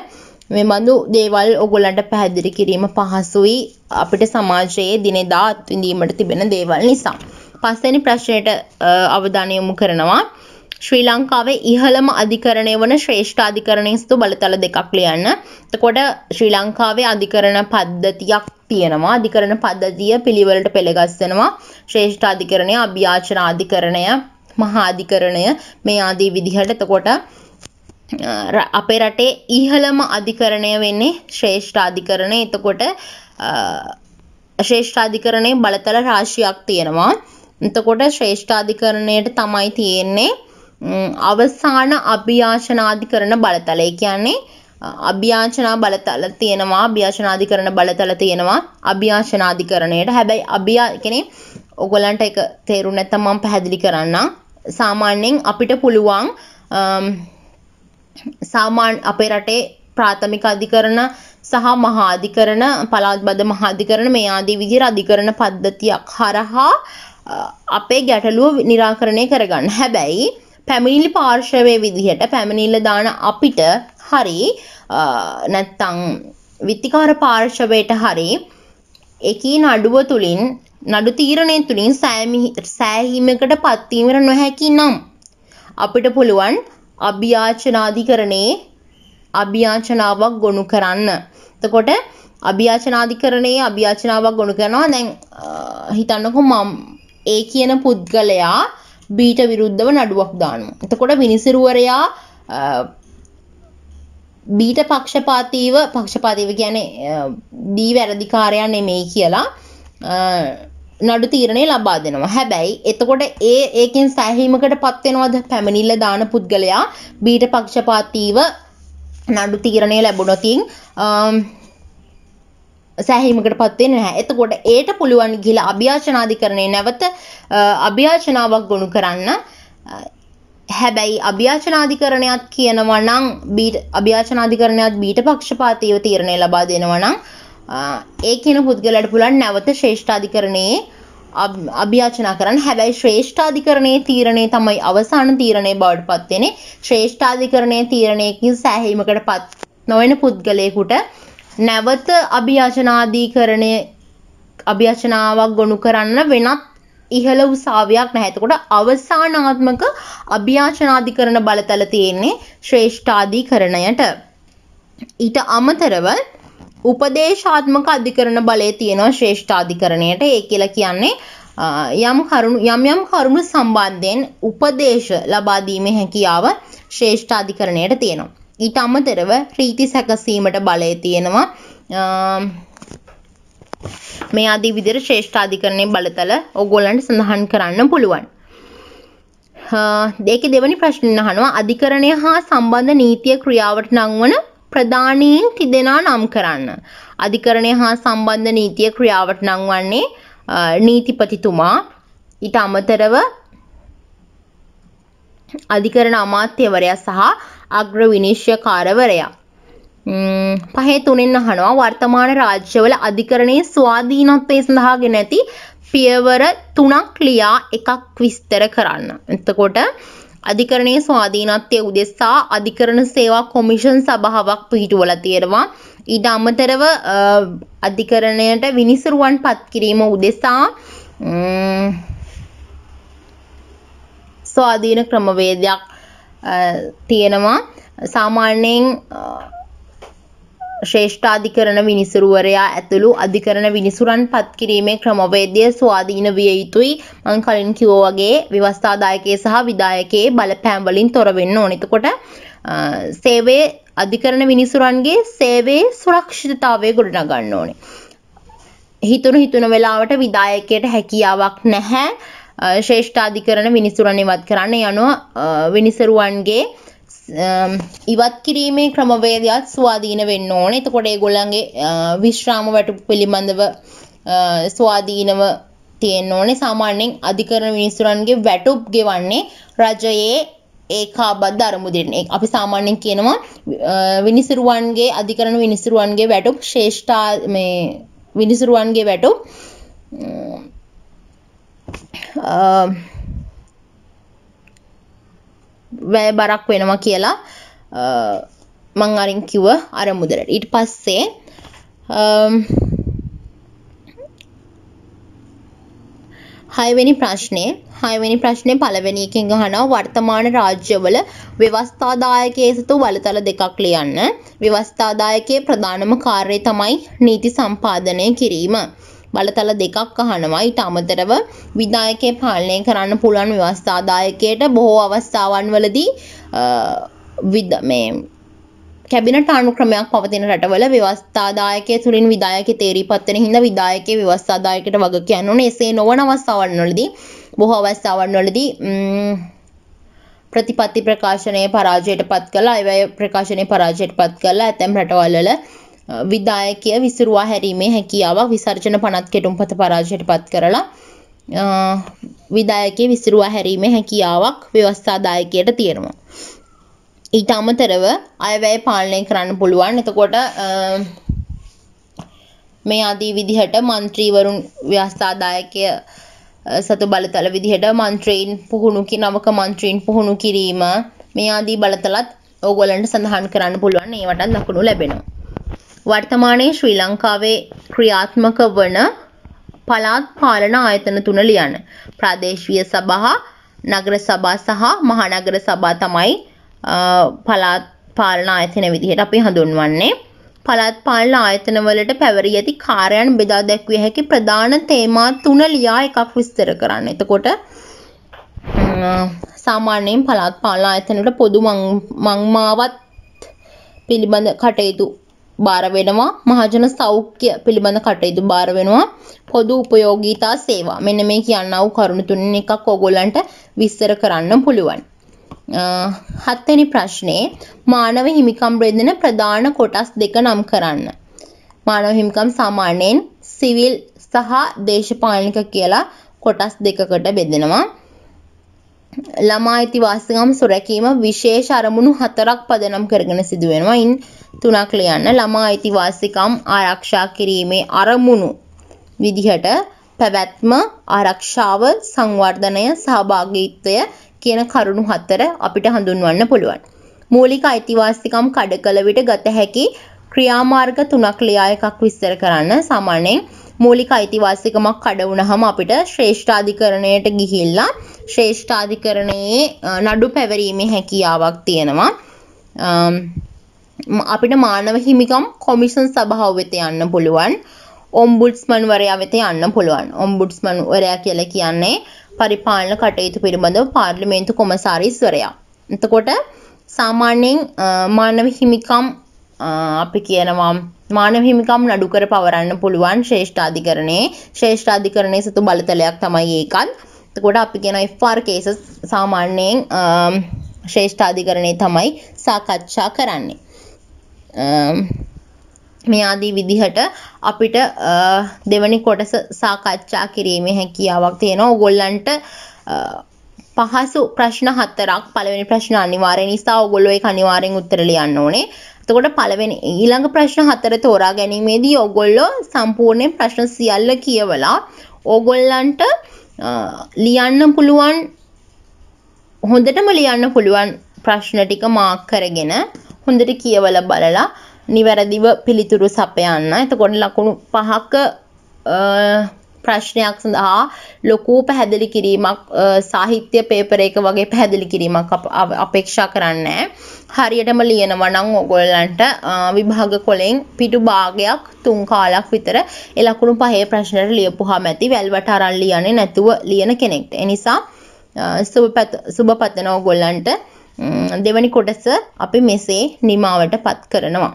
මේ බඳු දේවල් ඔයගොල්ලන්ට පැහැදිලි කිරීම පහසුයි අපිට සමාජයේ දිනෙදා අත්විඳීමට තිබෙන දේවල් නිසා. පස්වෙනි ප්‍රශ්නයට අවධානය යොමු කරනවා. ශ්‍රී ලංකාවේ ඉහළම අධිකරණය වන ශ්‍රේෂ්ඨ අධිකරණයේ සිට බලතල දෙකක් ලියන්න. එතකොට ශ්‍රී ලංකාවේ අධිකරණ පද්ධතියක් තියෙනවා. අධිකරණ පද්ධතිය පිළිවෙලට පෙළගස්සනවා. ශ්‍රේෂ්ඨ අධිකරණය, අභියාචන අධිකරණය, මහා අධිකරණය මේ ආදී විදිහට. එතකොට අපේ රටේ ඉහළම අධිකරණය වෙන්නේ ශ්‍රේෂ්ඨ අධිකරණය. එතකොට ශ්‍රේෂ්ඨ අධිකරණයේ බලතල රාශියක් තියෙනවා. එතකොට ශ්‍රේෂ්ඨ අධිකරණයට තමයි තියෙන්නේ අවසාන අභියාචනාධිකරණ බලතල. ඒ කියන්නේ අභියාචනා බලතල තියෙනවා, අභියාචනාධිකරණ බලතල තියෙනවා අභියාචනාධිකරණයට. හැබැයි කියන්නේ ඔයගොල්ලන්ට ඒක තේරුම් නැත්නම් මම පැහැදිලි කරන්නම්. සාමාන්‍යයෙන් අපිට පුළුවන් අපේ රටේ ප්‍රාථමික අධිකරණ සහ මහා අධිකරණ, පළාත්බද්ධ මහා අධිකරණ මේ ආදී විදිහට අධිකරණ පද්ධතියක් හරහා අපේ ගැටලුව निराකරණය කරගන්න. හැබැයි පැමිණිලි පාර්ශවයේ විදිහට පැමිණිල්ල දාන අපිට හරි නැත්තම් විත්තිකාර පාර්ශවයට හරි එකී නඩුව තුලින් නඩු තීරණය තුලින් සෑහීමකට පත්වීමට නොහැකි නම් අපිට පුළුවන් අභියාචනාධිකරණයේ අභියාචනාවක් ගොනු කරන්න. එතකොට අභියාචනාධිකරණයේ අභියාචනාවක් ගොනු කරනවා. දැන් හිතන්නකෝ මම ඒ කියන පුද්ගලයා බීට විරුද්ධව නඩුවක් දානවා. එතකොට විනිසුරුවරයා බීට පක්ෂපාතීව කියන්නේ දී වැරදිකාරයා නෙමෙයි කියලා නඩු තීරණය ලබා දෙනවා. හැබැයි එතකොට ඒකෙන් සෑහීමකට පත් වෙනවද? පැමිණිල්ල දාන පුද්ගලයා බීට පක්ෂපාතීව නඩු තීරණය ලැබුණොතින් සෑහීමකට පත් වෙන්නේ නැහැ. එතකොට ඒට පුළුවන් ගිහලා අභියාචනාධිකරණේ නැවත අභියාචනාවක් ගොනු කරන්න. හැබැයි අභියාචනාධිකරණයත් කියනවා නම් අභියාචනාධිකරණයත් බීට පක්ෂපාතීව තීරණය ලබා දෙනවා නම් ඒ කියන පුද්ගලයාට පුළුවන් නැවත ශ්‍රේෂ්ඨ අධිකරණයේ අභියාචනා කරන්න. හැබැයි ශ්‍රේෂ්ඨාධිකරණයේ තීරණය තමයි අවසාන තීරණය බවට පත් වෙන්නේ. ශ්‍රේෂ්ඨාධිකරණයේ තීරණයකින් සෑහීමකටපත් නොවන පුද්ගලයෙකුට නැවත අභියාචනාවක් ගොනු කරන්න වෙනත් ඉහළ උසාවියක් නැහැ. එතකොට අවසානාත්මක අභියාචනාධිකරණ බලතල තියෙන්නේ ශ්‍රේෂ්ඨාධිකරණයට. ඊට අමතරව උපදේශාත්මක අධිකරණ බලය තියෙනවා ශ්‍රේෂ්ඨාධිකරණයට. ඒ කියලා කියන්නේ යම් කරුණු සම්බන්ධයෙන් උපදේශ ලබා දීමේ හැකියාව ශ්‍රේෂ්ඨාධිකරණයට තියෙනවා. ඊට අමතරව රීති සැකසීමට බලය තියෙනවා. මේ ආදී විදිහට ශ්‍රේෂ්ඨාධිකරණයේ බලතල ඕගොල්ලන්ට සඳහන් කරන්න පුළුවන්. ඒකේ දෙවෙනි ප්‍රශ්නේ අහනවා අධිකරණය හා සම්බන්ධ නීතිය ක්‍රියාවට නංවන ප්‍රධානීන් තිදෙනා නම් කරන්න. අධිකරණය හා සම්බන්ධ නීතිය ක්‍රියාවට නංවන්නේ නීතිපතිතුමා. ඊට අමතරව අධිකරණ අමාත්‍යවරයා සහ අග්‍ර විනිශ්චයකාරවරයා. පහේ තුනෙන් අහනවා වර්තමාන රාජ්‍යවල අධිකරණයේ ස්වාධීනත්වය සඳහා ගෙන ඇති පියවර 3ක් ලියා එකක් විස්තර කරන්න. එතකොට අධිකරණයේ ස්වාධීනත්වය උදෙසා අධිකරණ සේවා කොමිෂන් සභාවක් පිහිටුවලා තියෙනවා. ඊට අමතරව අධිකරණයට විනිසුරුවන් පත් කිරීම උදෙසා ස්වාධීන ක්‍රමවේදයක් තියෙනවා. සාමාන්‍යයෙන් ශ්‍රේෂ්ඨාධිකරණ විනිසුරුවරයා ඇතුළු අධිකරණ විනිසුරන් පත් කිරීමේ ක්‍රමවේදය ස්වාධීන විය යුතුයි. මම කලින් කිව්වා වගේ ව්‍යවස්ථාදායකයේ සහ විධායකයේ බලපෑම් වලින් තොර වෙන්න ඕනේ. එතකොට සේවයේ අධිකරණ විනිසුරන්ගේ සේවයේ සුරක්ෂිතතාවය ගොඩනගන්න ඕනේ. හිතුන වෙලාවට විධායකයට හැකියාවක් නැහැ ශ්‍රේෂ්ඨාධිකරණ විනිසුරන් ඉවත් කරන්න. යනවා විනිසුරුවන්ගේ ඉවත් කිරීමේ ක්‍රමවේදයක් ස්වාධීන වෙන්න ඕනේ. එතකොට ඒගොල්ලන්ගේ විශ්‍රාම වැටුප් පිළිබඳව ස්වාධීනව තියෙන්න ඕනේ. සාමාන්‍යයෙන් අධිකරණ විනිසුරන්ගේ වැටුප් ගෙවන්නේ රජයේ ඒකාබද්ධ අරමුදෙන්. අපි සාමාන්‍යයෙන් කියනවා විනිසුරුවන්ගේ අධිකරණ විනිසුරුවන්ගේ වැටුප් විනිසුරුවන්ගේ වැටුප් වැය බරක් වෙනවා කියලා මං අරින් කිව්ව අරමුදලට. ඊට පස්සේ හයවෙනි ප්‍රශ්නේ පළවෙනි එකෙන් අහනවා වර්තමාන රාජ්‍යවල ව්‍යවස්ථාදායකයේ සතු බලතල දෙකක් ලියන්න. ව්‍යවස්ථාදායකයේ ප්‍රධානම කාර්යය තමයි නීති සම්පාදනය කිරීම. බලතල දෙකක් අහනවා. ඊට අමතරව විධායකයේ පාලනය කරන්න පුළුවන් ව්‍යවස්ථාදායකයට බොහෝ අවස්ථාවන් වලදී කැබිනට් අනුක්‍රමයක් පවතින රටවල ව්‍යවස්ථාදායකයේ තුලින් විධායකයේ තේරීපත් වෙන හින්දා විධායකයේ ව්‍යවස්ථාදායකයට වග කියන්න ඕනේ. එසේ නොවන අවස්ථාවන් වලදී බොහෝ අවස්ථාවන් වලදී ප්‍රතිපත්ති ප්‍රකාශනයේ පරාජයට පත් කළා, අයවැය ප්‍රකාශනයේ පරාජයට පත් කළා. ඇතැම් රටවල් වල විධායකය විසිරුවා හැරීමේ හැකියාවක් විසර්ජන පනත් කෙටුම්පත පරාජයට පත් කරලා විධායකයේ විසිරුවා හැරීමේ හැකියාවක් ව්‍යවස්ථාදායකයට තියෙනවා. ඊට අමතරව අයවැය පාලනය කරන්න පුළුවන්. එතකොට මේ ආදී විදිහට മന്ത്രിවරුන් ව්‍යවස්ථාදායකය සතු බලතල විදිහට නවක මන්ත්‍රීන් පුහුණු කිරීම මේ ආදී බලතලත් ඕගොල්ලන්ට සඳහන් කරන්න පුළුවන්. ඒවටත් ලකුණු ලැබෙනවා. වර්තමානයේ ශ්‍රී ලංකාවේ ක්‍රියාත්මක වන පළාත් පාලන ආයතන 3 ලියන්න. ප්‍රාදේශීය සභා, නගර සභා සහ මහනගර සභා තමයි පළාත් පාලන ආයතන විදිහට අපි හඳුන්වන්නේ. පළාත් පාලන ආයතන වලට පැවරී ඇති කාර්යයන් බෙදා දැක්විය හැකි ප්‍රධාන තේමා 3 ලියා එකක් විස්තර කරන්න. එතකොට සාමාන්‍යයෙන් පළාත් පාලන ආයතන වල පොදු මංමාවත් පිළිබඳ කටයුතු බාර වෙනවා. මහජන සෞඛ්‍ය පිළිබඳ කටයුතු බාර වෙනවා. පොදු උපයෝගීතා සේවා. මෙන්න මේ කියන්නා වූ කරුණු තුනෙන් එකක් ඕගොල්ලන්ට විස්තර කරන්න පුළුවන්. 7 වෙනි ප්‍රශ්නේ මානව හිමිකම් බෙදෙන ප්‍රධාන කොටස් දෙක නම් කරන්න. මානව හිමිකම් සාමාන්‍යයෙන් සිවිල් සහ දේශපාලනික කියලා කොටස් දෙකකට බෙදෙනවා. ළමා අයිතිවාසිකම් සුරැකීම විශේෂ අරමුණු 4ක් පදනම් කරගෙන සිදු වෙනවා. ඉන් 3ක් ලියන්න. ළමා අයිතිවාසිකම් ආරක්ෂා කිරීමේ අරමුණු විදිහට පැවැත්ම, ආරක්ෂාව, සංවර්ධනය, සහභාගීත්වය කියන කරුණු 4 අපිට හඳුන්වන්න පුළුවන්. මූලික අයිතිවාසිකම් කඩ කළ විට ගත හැකි ක්‍රියාමාර්ග 3ක් ලියා එකක් විස්තර කරන්න. සාමාන්‍යයෙන් මූලික අයිතිවාසිකමක් කඩ වුණාම අපිට ශ්‍රේෂ්ඨාධිකරණයට ගිහිල්ලා ශ්‍රේෂ්ඨාධිකරණයේ නඩු පැවරීමේ හැකියාවක් තියෙනවා. අපිට මානව හිමිකම් කොමිෂන් සභාව වෙත යන්න පුළුවන්. ඔම්බුඩ්ස්මන් වරයා වෙත යන්න පුළුවන්. ඔම්බුඩ්ස්මන් වරයා කියලා කියන්නේ පරිපාලන කටයුතු පිළිබඳව පාර්ලිමේන්තු කොමසාරිස්වරයා. එතකොට සාමාන්‍යයෙන් මානව හිමිකම් අපි කියනවා මානව හිමිකම් නඩු කර පවරන්න පුළුවන් ශ්‍රේෂ්ඨාධිකරණයේ. ශ්‍රේෂ්ඨාධිකරණයේ සතු බලතලයක් තමයි ඒකත්. එතකොට අපි කියන FR cases සාමාන්‍යයෙන් ශ්‍රේෂ්ඨාධිකරණයේ තමයි සාකච්ඡා කරන්නේ. මේ ආදී විදිහට අපිට දෙවැනි කොටස සාකච්ඡා කිරීමේ හැකියාවක් තියෙනවා. ඕගොල්ලන්ට පහසු ප්‍රශ්න 4ක් පළවෙනි ප්‍රශ්න අනිවාර්ය නිසා ඕගොල්ලෝ ඒක අනිවාර්යෙන් උත්තර ලියන්න ඕනේ. එතකොට පළවෙනි ඊළඟ ප්‍රශ්න 4 තෝරා ගැනීමේදී ඕගොල්ලෝ සම්පූර්ණ ප්‍රශ්න සියල්ල කියවලා ඕගොල්ලන්ට ලියන්න පුළුවන් හොඳටම ලියන්න පුළුවන් ප්‍රශ්න ටික මාක් කරගෙන හොඳට කියවලා බලලා නිවැරදිව පිළිතුරු සපයන්න. එතකොට ලකුණු 5ක ප්‍රශ්නයක් සඳහා ලොකු පැහැදිලි කිරීමක් සාහිත්‍ය පේපර් එක වගේ පැහැදිලි කිරීමක් අපේක්ෂා කරන්නේ. හරියටම ලියනවා නම් ඔයගොල්ලන්ට විභාග කොලෙන් පිටු භාගයක් 3 කාලක් විතර ඒ ලකුණු 5 ප්‍රශ්නවලට ලියපුවාම ඇති. වැල්වට අරන් ලියන්නේ නැතුව ලියන කෙනෙක්ට. ඒ නිසා සුබ පතන ඔයගොල්ලන්ට දෙවැනි කොටස අපි මෙසේ නිමාවට පත් කරනවා.